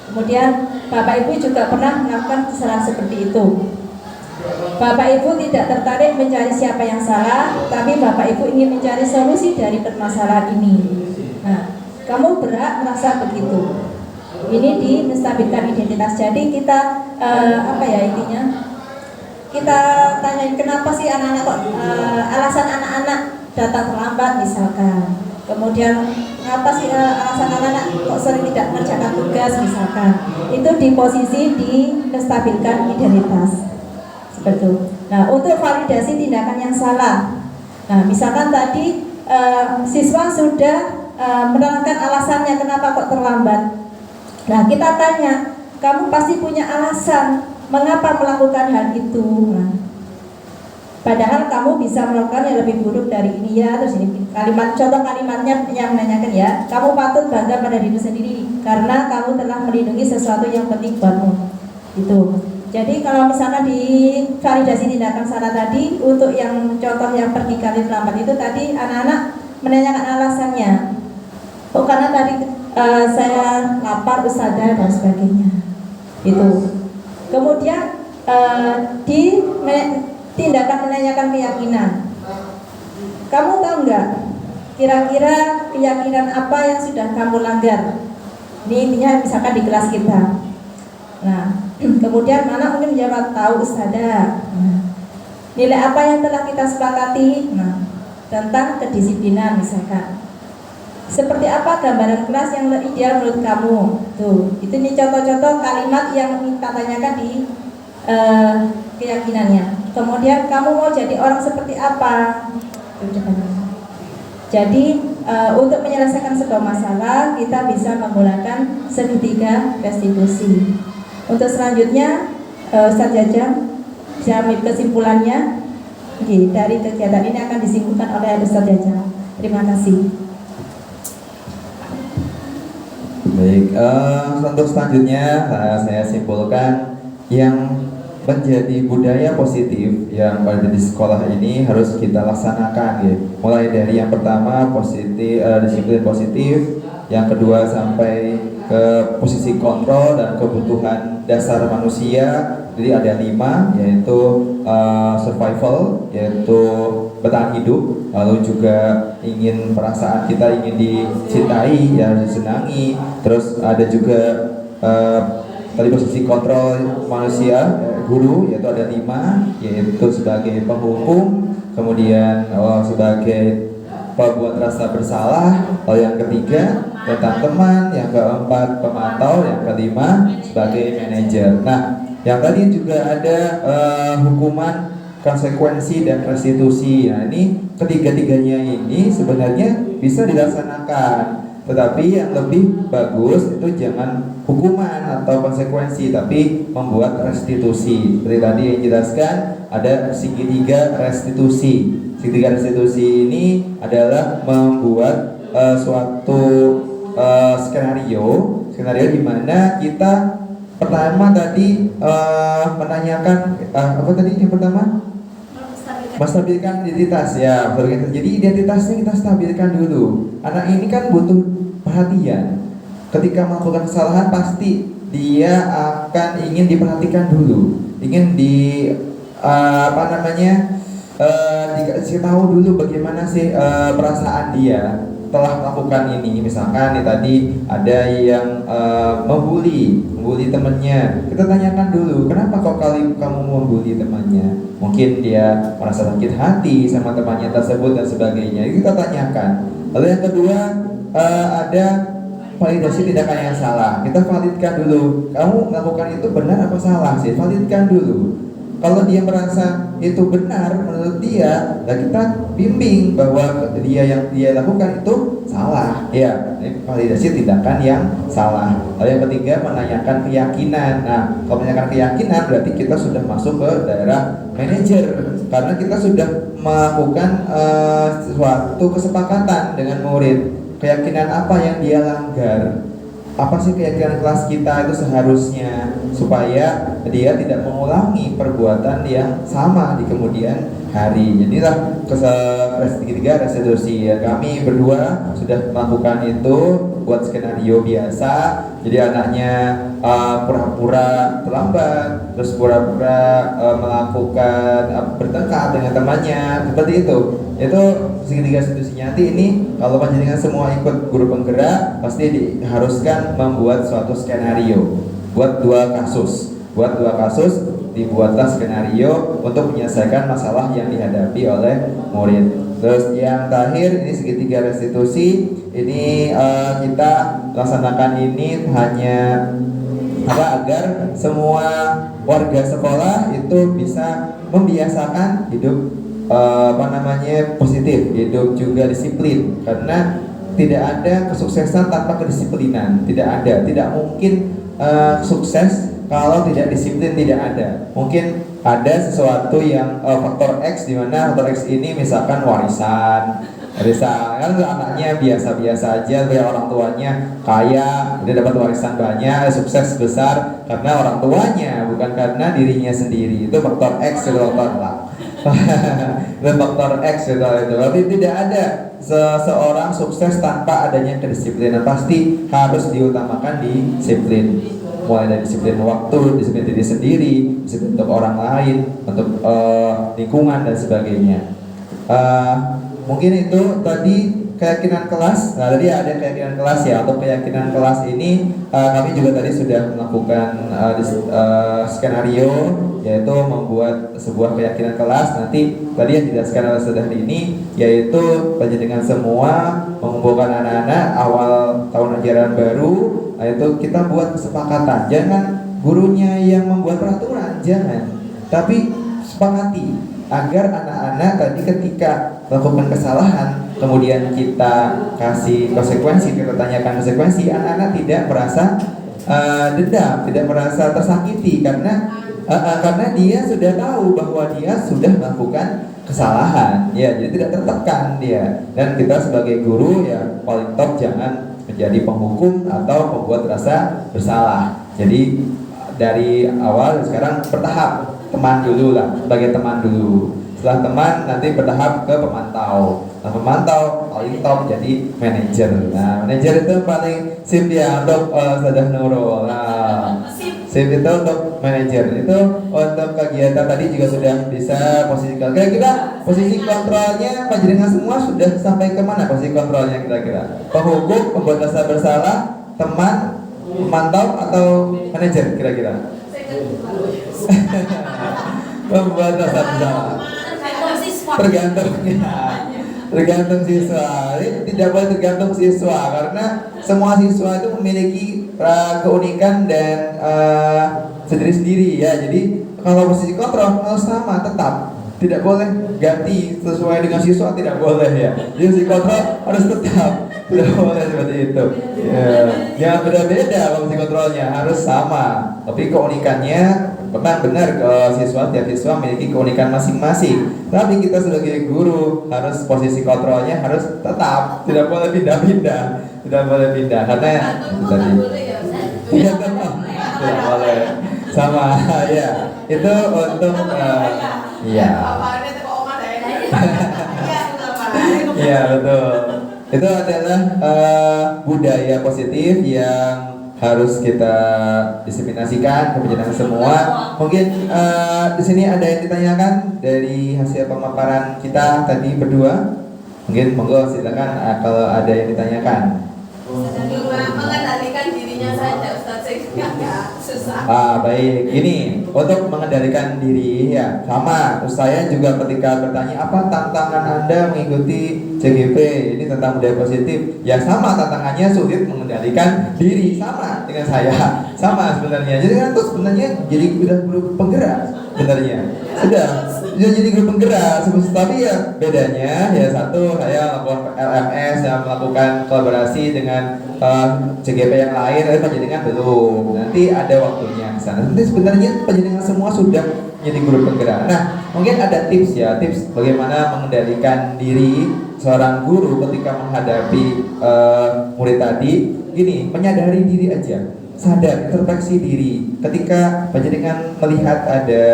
Kemudian Bapak Ibu juga pernah melakukan kesalahan seperti itu. Bapak Ibu tidak tertarik mencari siapa yang salah, tapi Bapak Ibu ingin mencari solusi dari permasalahan ini. Nah, Kamu berhak merasa begitu. Ini di menstabilkan identitas. Jadi kita intinya kita tanyain kenapa sih anak-anak kok alasan anak-anak datang terlambat misalkan. Kemudian kenapa sih alasan anak-anak kok sering tidak mengerjakan tugas misalkan. Itu di posisi di menstabilkan identitas. Seperti itu. Nah, untuk validasi tindakan yang salah. Nah, misalkan tadi siswa sudah menerangkan alasannya kenapa kok terlambat. Nah, kita tanya, kamu pasti punya alasan mengapa melakukan hal itu. Nah, padahal kamu bisa melakukan yang lebih buruk dari ini ya. Terus ini contoh kalimatnya yang menanyakan ya, kamu patut bangga pada diri sendiri karena kamu telah melindungi sesuatu yang penting buatmu. Itu. Jadi kalau misalkan di validasi tindakan salah tadi, untuk yang contoh yang pergi kali terlambat itu tadi anak-anak menanyakan alasannya. Oh, karena tadi saya lapar, ustazah dan sebagainya. Itu. Kemudian di tindakan menanyakan keyakinan. Kamu tahu nggak kira-kira keyakinan apa yang sudah kamu langgar? Ini intinya misalkan di kelas kita. Nah, kemudian mana mungkin menjawab tahu ustazah. Nah, nilai apa yang telah kita sepakati? Nah, tentang kedisiplinan misalkan. Seperti apa gambaran kelas yang ideal menurut kamu? Tuh, itu nih contoh-contoh kalimat yang kita tanyakan di keyakinannya. Kemudian kamu mau jadi orang seperti apa? Jadi untuk menyelesaikan sebuah masalah kita bisa menggunakan segitiga restitusi. Untuk selanjutnya Ustaz Jajang bisa ambil kesimpulannya. Dari kegiatan ini akan disimpulkan oleh Ustaz Jajang. Terima kasih. Baik, untuk selanjutnya saya simpulkan yang menjadi budaya positif yang ada di sekolah ini harus kita laksanakan ya. Mulai dari yang pertama positif, disiplin positif, yang kedua sampai ke posisi kontrol dan kebutuhan dasar manusia. Jadi ada 5, yaitu survival, yaitu bertahan hidup, lalu juga ingin perasaan kita ingin dicintai, ya disenangi. Terus ada juga tadi posisi kontrol manusia, guru, yaitu ada 5, yaitu sebagai penghukum, kemudian sebagai pembuat rasa bersalah, lalu yang ketiga tentang teman, yang keempat pemantau, yang kelima sebagai manajer. Nah, yang tadi juga ada hukuman, konsekuensi dan restitusi. Nah, ini ketiga-tiganya ini sebenarnya bisa dilaksanakan. Tetapi yang lebih bagus itu jangan hukuman atau konsekuensi, tapi membuat restitusi. Seperti tadi yang dijelaskan, ada segitiga restitusi. Segitiga restitusi ini adalah membuat suatu skenario di mana kita pertama tadi menanyakan apa tadi yang pertama? Menstabilkan identitas ya. Jadi identitasnya kita stabilkan dulu. Anak ini kan butuh perhatian. Ketika melakukan kesalahan pasti dia akan ingin diperhatikan dulu, ingin dikasih tahu dulu bagaimana sih perasaan dia telah melakukan ini. Misalkan nih tadi ada yang membuli temannya, kita tanyakan dulu kenapa kok kamu membuli temannya. Mungkin dia merasa sakit hati sama temannya tersebut dan sebagainya. Itu kita tanyakan. Lalu yang kedua ada validasi tindakan yang salah. Kita validkan dulu, kamu melakukan itu benar apa salah sih? Validkan dulu. Kalau dia merasa itu benar menurut dia, dan kita bimbing bahwa yang dia lakukan itu salah, ya, ini validasi tindakan yang salah. Lalu yang ketiga menanyakan keyakinan. Nah, kalau menanyakan keyakinan berarti kita sudah masuk ke daerah manajer, karena kita sudah melakukan suatu kesepakatan dengan murid. Keyakinan apa yang dia langgar? Apa sih keyakinan kelas kita itu seharusnya, supaya dia tidak mengulangi perbuatan yang sama di kemudian hari. Jadilah ketiga restitusi ya. Kami berdua sudah melakukan itu, buat skenario biasa. Jadi anaknya pura-pura terlambat, terus pura-pura melakukan bertengkar dengan temannya, seperti itu. Itu segitiga institusinya. Nanti ini kalau panjenengan semua ikut guru penggerak, pasti diharuskan membuat suatu skenario, buat dua kasus, dibuatlah skenario untuk menyelesaikan masalah yang dihadapi oleh murid. Terus yang terakhir ini segitiga restitusi. Ini kita laksanakan ini hanya agar semua warga sekolah itu bisa membiasakan hidup positif, hidup juga disiplin, karena tidak ada kesuksesan tanpa kedisiplinan. Tidak mungkin sukses kalau tidak disiplin, tidak ada. Mungkin ada sesuatu yang faktor X, di mana faktor X ini misalkan warisan kan anaknya biasa-biasa aja, dari orang tuanya kaya, dia dapat warisan banyak, sukses besar karena orang tuanya, bukan karena dirinya sendiri. Itu faktor X atau faktor lah. Dan faktor X itu. Tapi tidak ada seseorang sukses tanpa adanya kedisiplinan. Pasti harus diutamakan disiplin. Mulai dari disiplin waktu, disiplin diri sendiri, disiplin untuk orang lain, untuk lingkungan dan sebagainya. Mungkin itu tadi keyakinan kelas. Nah, tadi ada keyakinan kelas ya. Untuk keyakinan kelas ini kami juga tadi sudah melakukan skenario, yaitu membuat sebuah keyakinan kelas. Nanti tadi yang dijelaskan oleh saudara ini, yaitu panjenengan semua mengumpulkan anak-anak awal tahun ajaran baru, yaitu kita buat kesepakatan. Jangan gurunya yang membuat peraturan, jangan, tapi sepakati agar anak-anak tadi ketika melakukan kesalahan, kemudian kita kasih konsekuensi, kita tanyakan konsekuensi, anak-anak tidak merasa dendam, tidak merasa tersakiti, karena dia sudah tahu bahwa dia sudah melakukan kesalahan, ya, jadi tidak tertekan dia. Dan kita sebagai guru ya paling top jangan menjadi penghukum atau membuat rasa bersalah. Jadi dari awal sekarang bertahap, teman dulu lah, sebagai teman dulu. Setelah teman nanti bertahap ke pemantau. Nah, pemantau paling top jadi manajer. Nah, manajer itu paling sip ya untuk Sadah Nurul. Nah, sip itu untuk manajer. Itu untuk kegiatan tadi juga sudah bisa posisi kontrol. Kira-kira posisi kontrolnya panjenengan semua sudah sampai ke mana posisi kontrolnya kira-kira? Penghukum, pembuat rasa bersalah, teman, pemantau atau manajer kira-kira? Membuat rasa bersalah tergantung siswa. Ini tidak boleh tergantung siswa, karena semua siswa itu memiliki keunikan dan sendiri-sendiri ya. Jadi kalau posisi kontrol harus sama, tetap tidak boleh ganti sesuai dengan siswa, tidak boleh ya. Jadi posisi kontrol harus tetap, tidak boleh seperti itu ya. Jangan beda-beda posisi kontrolnya, harus sama, tapi keunikannya memang benar ke siswa, tiap siswa memiliki keunikan masing-masing. Tapi kita sebagai guru harus posisi kontrolnya harus tetap, tidak boleh pindah-pindah, tidak boleh pindah, karena tadi tidak boleh sama ya. Itu untuk iya. Iya betul. Itu adalah budaya positif yang harus kita diseminasikan ke penjenengan semua. Mungkin di sini ada yang ditanyakan dari hasil pemaparan kita tadi berdua. Mungkin monggo silakan kalau ada yang ditanyakan. Mengendalikan dirinya saja, Ustaz, sehingga susah. Baik, ini untuk mengendalikan diri ya sama. Terus saya juga ketika bertanya apa tantangan Anda mengikuti CGP ini tentang budaya positif, ya sama tantangannya, sulit mengendalikan diri, sama dengan saya, sama sebenarnya. Jadi kan tuh sebenarnya jadi udah guru penggerak sebenarnya, sudah jadi guru penggerak, tapi ya bedanya ya satu saya melakukan LMS, yang melakukan kolaborasi dengan CGP yang lain, tapi penjaringan belum. Nanti ada waktunya ke sana. Nanti sebenarnya penjaringan semua sudah jadi guru penggerak. Nah, mungkin ada tips ya, tips bagaimana mengendalikan diri seorang guru ketika menghadapi murid tadi. Gini, menyadari diri aja, sadar, introspeksi diri. Ketika penjaringan melihat ada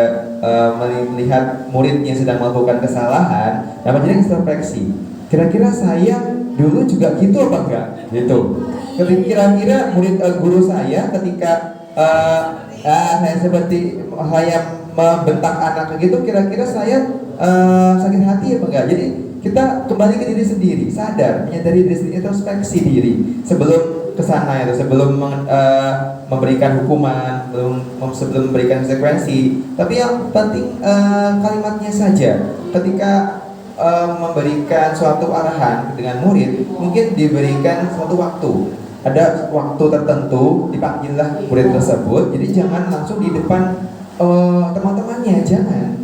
melihat muridnya sedang melakukan kesalahan, nah penjaringan introspeksi. Kira-kira saya dulu juga gitu apa enggak? Gitu. Kira-kira murid guru saya ketika saya seperti saya membentak anak gitu, kira-kira saya sakit hati apa enggak? Jadi kita kembali ke diri sendiri, sadar, menyadari diri sendiri, introspeksi diri sebelum kesana itu, sebelum memberikan hukuman, sebelum memberikan konsekuensi. Tapi yang penting kalimatnya saja. Ketika memberikan suatu arahan dengan murid, mungkin diberikan suatu waktu. Ada waktu tertentu, dipanggillah murid tersebut. Jadi jangan langsung di depan teman-temannya, jangan.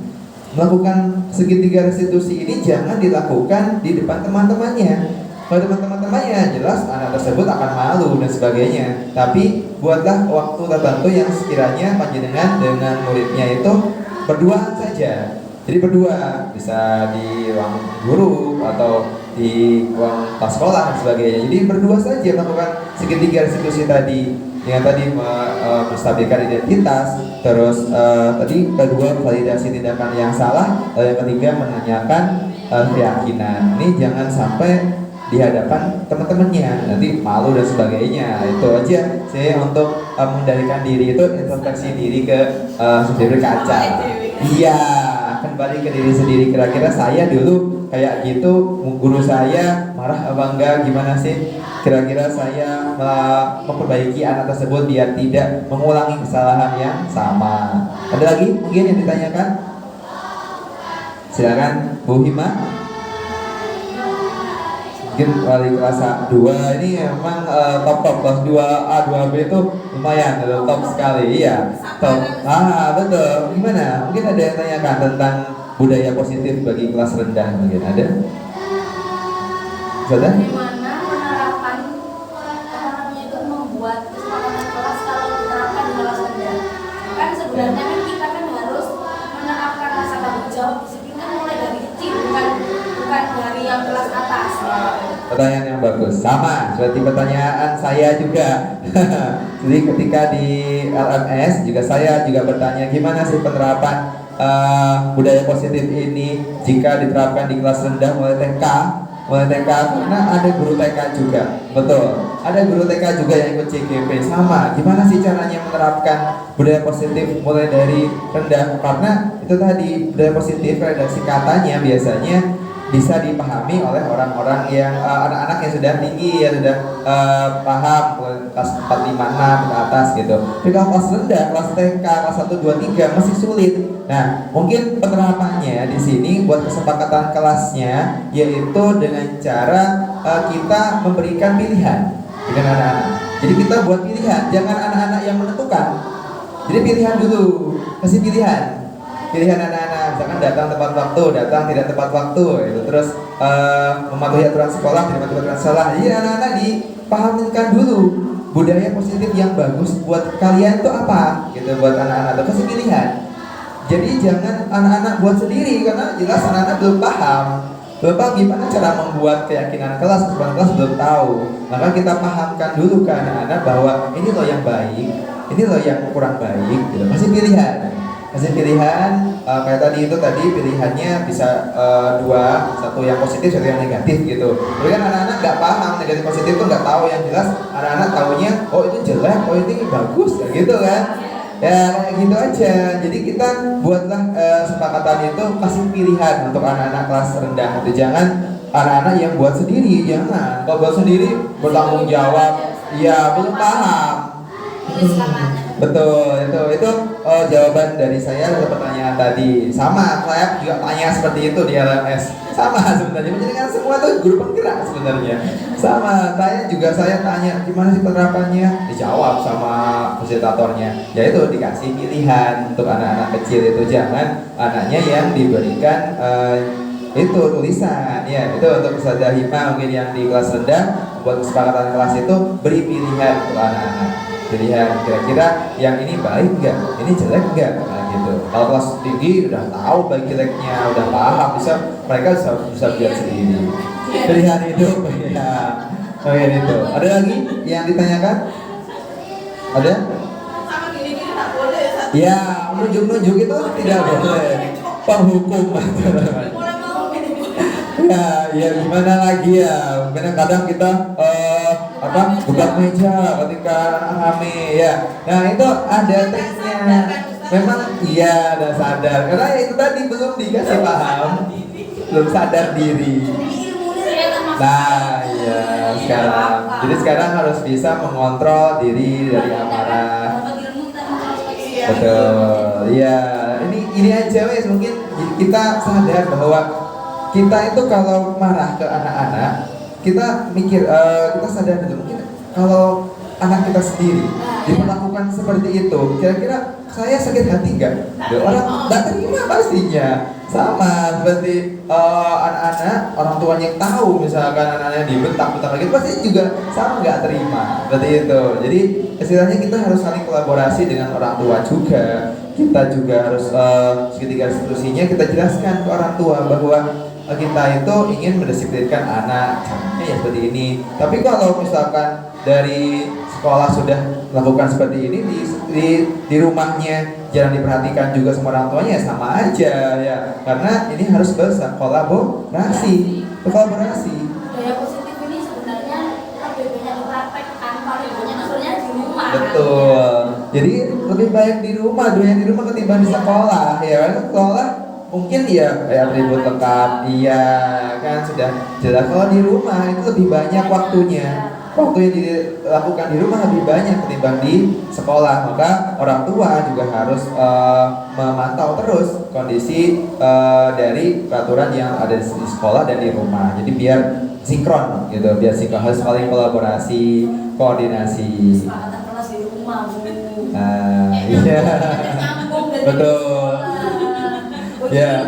Melakukan segitiga restitusi ini jangan dilakukan di depan teman-temannya. Kalau teman-temannya jelas anak tersebut akan malu dan sebagainya. Tapi buatlah waktu tertentu yang sekiranya panjenengan dengan muridnya itu berdua saja. Jadi berdua, bisa di ruang guru atau di ruang tas sekolah dan sebagainya. Jadi berdua saja melakukan segitiga restitusi tadi. Yang tadi menstabilkan identitas, terus tadi kedua validasi tindakan yang salah, yang ketiga menanyakan keyakinan. Ini jangan sampai di hadapan teman-temannya, nanti malu dan sebagainya. Itu aja saya untuk mengendalikan diri itu, introspeksi diri ke sendiri kaca. Iya, kembali ke diri sendiri. Kira-kira saya dulu kayak gitu, guru saya marah apa enggak, gimana sih? Kira-kira saya memperbaiki anak tersebut biar tidak mengulangi kesalahan yang sama. Ada lagi mungkin yang ditanyakan? Silakan Bu Hima. Mungkin wali kelas 2 ini memang top kelas 2A 2B itu lumayan top sekali, iya top. Betul. Gimana? Mungkin ada yang tanyakan tentang budaya positif bagi kelas rendah, mungkin ada? Sudah? Bagaimana penerapan itu membuat kesepakatan kelas kalau diterapkan di kelas rendah? Kan sebenarnya kan kita kan harus menerapkan rasa tanggung jawab disiplin kan mulai dari kecil, bukan dari yang kelas atas. Pertanyaan yang bagus, sama seperti pertanyaan saya juga. Jadi ketika di LMS juga saya juga bertanya gimana sih penerapan budaya positif ini jika diterapkan di kelas rendah mulai TK karena ada guru TK juga, betul. Ada guru TK juga yang ikut CGP, sama. Gimana sih caranya menerapkan budaya positif mulai dari rendah? Karena itu tadi budaya positif redaksi katanya biasanya bisa dipahami oleh orang-orang yang anak-anak yang sudah tinggi, yang sudah paham kelas 4, 5, 6 ke atas gitu. Tapi kalau kelas rendah, kelas TK, kelas 1, 2, 3 masih sulit. Nah, mungkin penerapannya di sini buat kesepakatan kelasnya yaitu dengan cara kita memberikan pilihan dengan anak-anak. Jadi kita buat pilihan, jangan anak-anak yang menentukan. Jadi pilihan dulu, kasih pilihan anak-anak, misalkan datang tepat waktu, datang tidak tepat waktu, itu terus mematuhi aturan sekolah, tidak mematuhi aturan sekolah. Jadi anak-anak dipahamkan dulu budaya positif yang bagus buat kalian itu apa, gitu buat anak-anak. Kasih pilihan. Jadi jangan anak-anak buat sendiri karena jelas anak-anak belum paham. Gimana cara membuat keyakinan kelas, keseluruhan kelas belum tahu. Maka kita pahamkan dulu ke anak-anak bahwa ini loh yang baik, ini loh yang kurang baik, gitu. Kasih pilihan. Kayak tadi pilihannya bisa dua, satu yang positif, satu yang negatif gitu. Tapi kan anak-anak nggak paham negatif positif itu, nggak tahu. Yang jelas anak-anak taunya oh itu jelek, oh ini bagus, gitu kan. Ya kayak gitu aja. Jadi kita buatlah kesepakatan itu, kasih pilihan untuk anak-anak kelas rendah. Itu jangan anak-anak yang buat sendiri, jangan. Kalau buat sendiri bertanggung jawab, ya belum paham. Betul, itu jawaban dari saya untuk pertanyaan tadi. Sama, saya juga tanya seperti itu di LMS. Sama sebenarnya, menjadikan semua tuh guru penggerak sebenarnya. Sama, saya tanya gimana sih penerapannya? Dijawab sama fasilitatornya. Ya itu dikasih pilihan untuk anak-anak kecil itu, jangan anaknya yang diberikan itu tulisan. Ya, itu untuk Ustazah Hima mungkin yang di kelas rendah buat kesepakatan kelas itu beri pilihan untuk anak-anak. Pilihan kira-kira yang ini baik nggak, ini jelek nggak, nah gitu. Kalau kelas tinggi udah tahu baik jeleknya, udah paham, mereka bisa lihat sendiri. Pilihan itu, ya. Pilihan itu. Ada lagi yang ditanyakan? Ada? Sama gini-gini tak boleh. Ya, nunjuk-nunjuk itu tidak boleh. Penghukum. Ya gimana lagi ya? Kadang kita buka meja ketika hamil ya. Nah itu ada triknya. Memang iya ada sadar karena itu tadi belum dikasih paham. belum sadar diri. Jadi ilmunya ternyata masih. Nah, iya sekarang. Jadi sekarang harus bisa mengontrol diri dari amarah. Dapat ilmu kita introspeksi. Betul. Iya, ini aja wes mungkin kita sadar bahwa kita itu kalau marah ke anak-anak, kita mikir kita sadar dulu mungkin kalau anak kita sendiri diperlakukan seperti itu, kira-kira saya sakit hati nggak? Orang nggak terima pastinya. Sama seperti anak-anak, orang tuanya yang tahu misalkan anaknya dibentak-bentak lagi, pasti juga sama nggak terima. Seperti itu. Jadi istilahnya kita harus saling kolaborasi dengan orang tua juga. Kita juga harus ketika institusinya kita jelaskan ke orang tua bahwa kita itu ingin mendisiplinkan anak, caranya ya seperti ini. Tapi kalau misalkan dari sekolah sudah melakukan seperti ini di rumahnya jangan diperhatikan juga sama orang tuanya, ya sama aja ya. Karena ini harus berkolaborasi. Gaya positif ini sebenarnya lebih banyak dipraktekkan, paling banyak sebenarnya di rumah. Betul. Jadi lebih baik di rumah, dunia di rumah ketimbang di sekolah ya. Kan sekolah mungkin ya kayak atribut lengkap, iya kan sudah jelas. Kalau di rumah itu lebih banyak waktunya. Waktu yang dilakukan di rumah lebih banyak ketimbang di sekolah. Maka orang tua juga harus memantau terus kondisi dari peraturan yang ada di sekolah dan di rumah. Jadi biar sinkron gitu, biar sinkron, harus saling kolaborasi, koordinasi. Kesepakatan kelas di rumah, Bu. Iya. Nyambung dari Betul. Ya.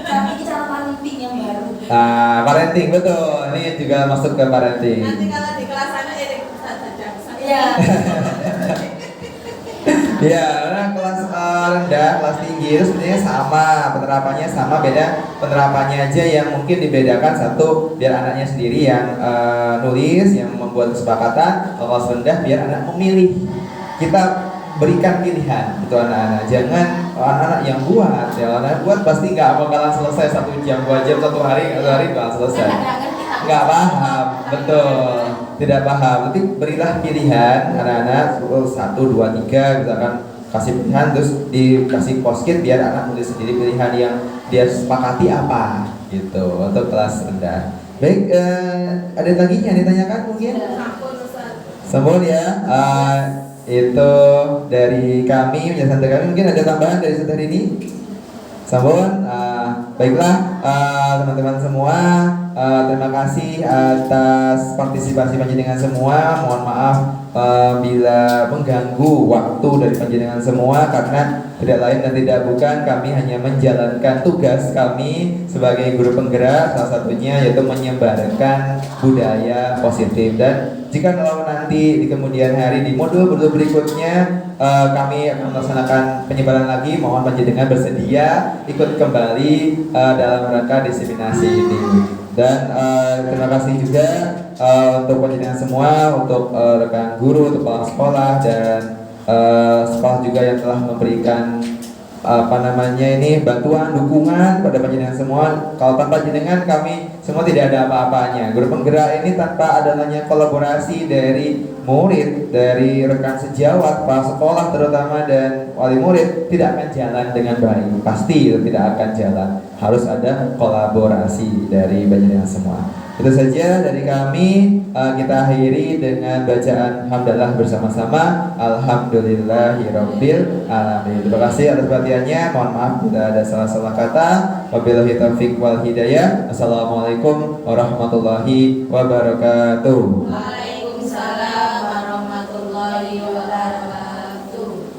Tapi cara parenting yang baru. Parenting betul. Ini juga masuk ke parenting. Nanti kalau di kelas sana saja. Iya. Ya, karena kelas rendah, kelas tinggi itu sebenarnya sama, penerapannya sama, beda penerapannya aja yang mungkin dibedakan. Satu, biar anaknya sendiri yang nulis, yang membuat kesepakatan. Kalau kelas rendah, biar anak memilih. Kita berikan pilihan itu anak-anak, jangan anak-anak yang buat. Ya, anak buat pasti nggak bakalan selesai 1 jam, 2 jam, 1 hari nggak selesai. Nggak paham, betul, tidak paham. Tapi berilah pilihan anak-anak 1, 2, 3, misalkan kasih pilihan terus dikasih post-it biar anak nulis sendiri pilihan yang dia sepakati apa gitu untuk kelas rendah. Baik, ada lagi yang ditanyakan mungkin? Sambung ya. Itu dari kami, penjelasan dari kami. Mungkin ada tambahan dari saudara ini? Sambung. Baiklah teman-teman semua, terima kasih atas partisipasi panjenengan semua. Mohon maaf bila mengganggu waktu dari panjenengan semua, karena tidak lain dan tidak bukan kami hanya menjalankan tugas kami sebagai guru penggerak, salah satunya yaitu menyebarkan budaya positif. Dan jika kalau nanti di kemudian hari di modul-modul berikutnya kami akan melaksanakan penyebaran lagi, mohon panjenengan bersedia ikut kembali dalam rangka diseminasi ini. Dan terima kasih juga untuk panjenengan semua, untuk rekan guru, untuk kepala sekolah dan sekolah juga yang telah memberikan bantuan, dukungan pada panjenengan semua. Kalau tanpa panjenengan kami semua tidak ada apa-apanya. Guru penggerak ini tanpa adanya kolaborasi dari murid, dari rekan sejawat, kepala sekolah terutama dan wali murid tidak akan jalan dengan baik. Pasti itu tidak akan jalan. Harus ada kolaborasi dari panjenengan semua. Itu saja dari kami. Kita akhiri dengan bacaan hamdalah bersama-sama. Alhamdulillahirabbil alamin. Terima kasih atas perhatiannya. Mohon maaf bila ada salah-salah kata. Wabillahi taufiq wal hidayah. Assalamualaikum warahmatullahi wabarakatuh. Waalaikumsalam warahmatullahi wabarakatuh.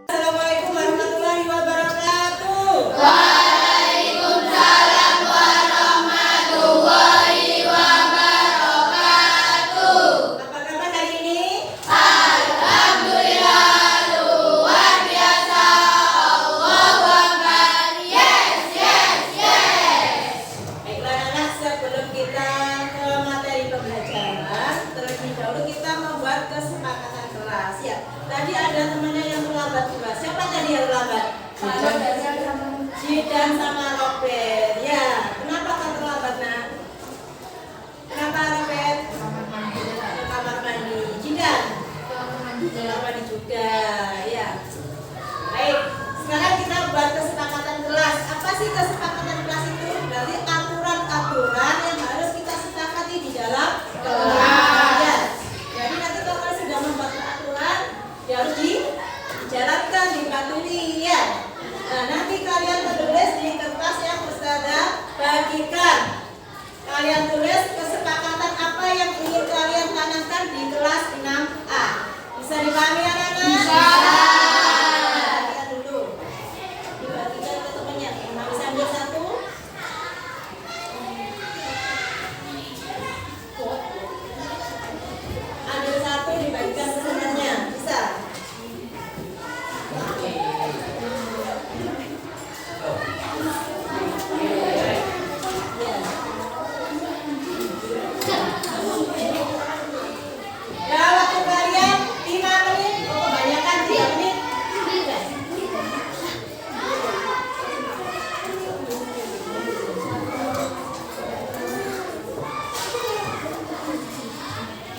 Assalamualaikum warahmatullahi wabarakatuh. Waalaikumsalam warahmatullahi wabarakatuh. Apa kabar hari ini? Alhamdulillah, luar biasa. Allahu Akbar. Yes, yes, yes. Baiklah anak, sebelum kita ke materi pembelajaran, terlebih dahulu kita membuat kesepakatan kelas ya. Tadi ada temannya yang terlambat juga. Siapa tadi yang terlambat? Jidan sama Robert. Ya, kenapa kan terlambat nak? Kenapa Robert? Ke kamar mandi. Jidan? kalian tulis kesepakatan apa yang ingin kalian tanamkan di kelas 6A. Bisa dipahami anak-anak? Bisa. Lihat dulu. Dibagikan ke temannya. Nah, bisa ambil satu. Ambil satu dibagikan ke temannya. Bisa. Ya, waktu kalian 5 menit, kebanyakan 3 menit.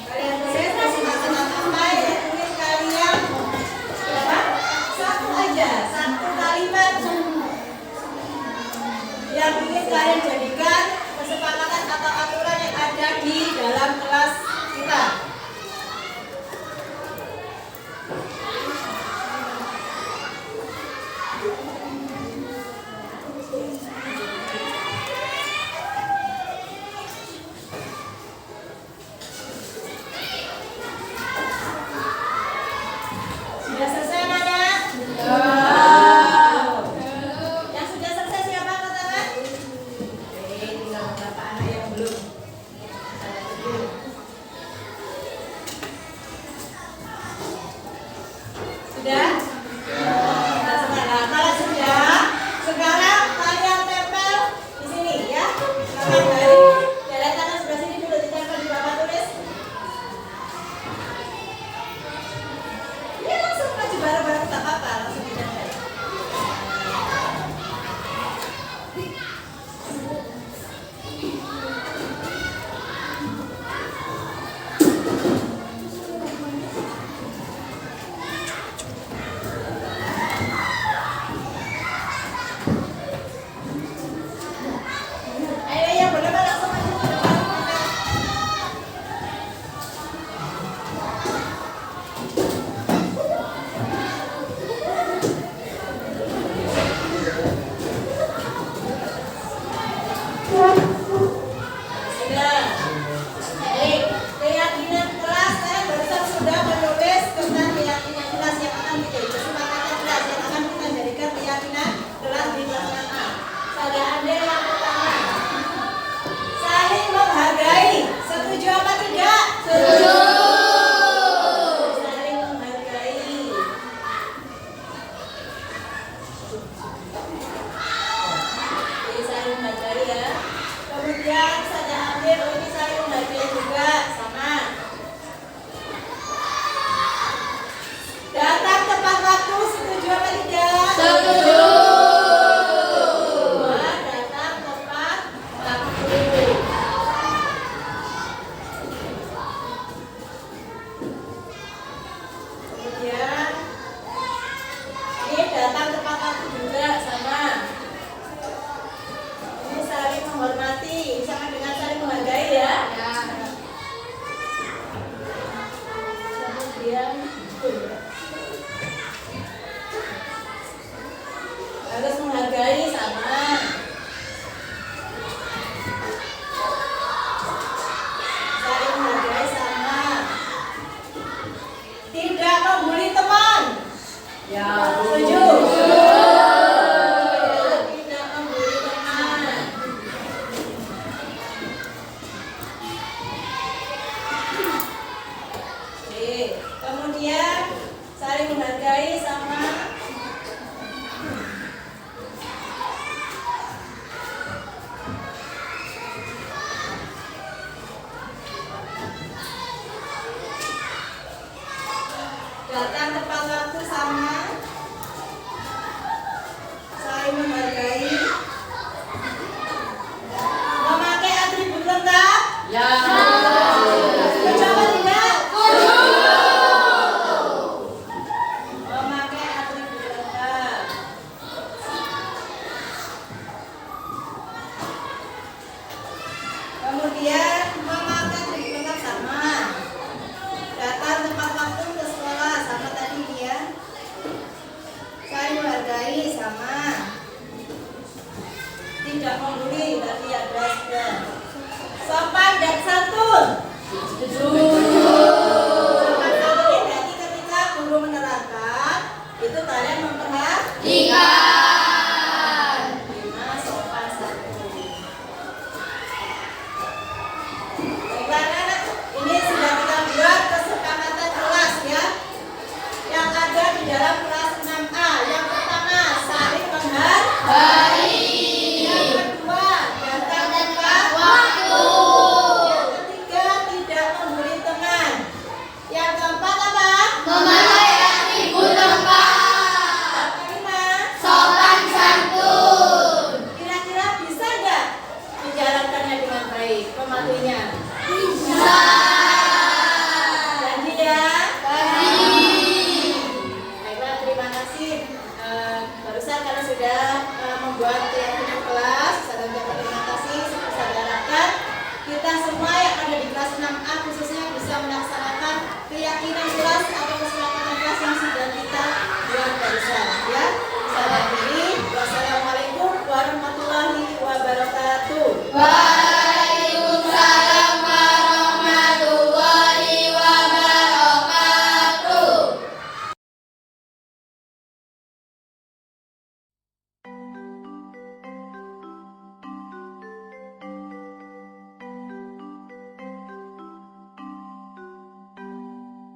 Kalian tulis kesepakatan apa yang ingin kalian berapa? Satu aja, satu kalimat yang ingin kalian jadikan kesepakatan atau aturan yang ada di dalam kelas kita. Sudah selesai anak-anak? Yang sudah selesai siapa angkat tangan? Tinggal beberapa anak yang belum. Sudah? Nah, kalau sudah, sekarang kalian tempel di sini ya. Tangan dari jalan tangan sebelah sini dulu ditempel di papan tulis. Ya langsung maju bareng-bareng tak apa-apa, langsung ditempel. Ayo yang berdua langsung maju ke depan. Sudah. Baik, keyakinan kelas saya barusan sudah menulis tentang keyakinan kelas yang akan kita kesepakatan kelas yang akan kita jadikan keyakinan kelas di kelas 6A. Pada Anda yang pertama, saling menghargai. Setuju apa tidak? Setuju. Saling menghargai. Jadi saling menghargai ya. Kemudian saya ambil ini saling menghargai juga sama. Datang tepat waktu. Setuju apa tidak? Setuju. Datang tepat waktu. Kemudian ini datang tepat waktu juga sama. Ini saling menghormati, sama dengan saling menghargai ya. Kemudian harus menghargai sama. Saling menghargai sama. Tidak membuli teman. Ya, setuju. Tidak membuli teman. Oke, kemudian saling menghargai sama. Datang tepat waktu sama. Saling menghargai. Memakai atribut lengkap. Ya. Setuju apa tidak? Memakai atribut lengkap. Kemudian memakai atribut lengkap sama. Datang tepat waktu ke sekolah sama tadi dia. Saling menghargai sama. Tidak membuli tadi ada sudah. sopan dan santun. Sopan santun ini berarti ketika guru menerangkan itu kalian memperhatikan. 5. Sopan santun. Baiklah anak-anak, ini sudah kita buat kesepakatan kelas ya, yang ada di dalam kelas 6A. Yang pertama, saling menghargai. Yang kedua, datang tepat waktu. Yang ketiga, tidak membuli teman. Yang keempat apa? Melayani ibu tempat. Yang kelima, Sopan santun. kira-kira bisa nggak menjalankannya dengan baik, mematuhinya? Bisa. Janji ya? Janji. Baiklah, terima kasih. Barusan kalian sudah membuat keyakinan kelas. Saya ucapkan terima kasih. Saya harapkan kita semua yang ada di kelas 6A khususnya bisa melaksanakan keyakinan kelas atau kesepakatan kelas yang sudah kita buat barusan ya. Saya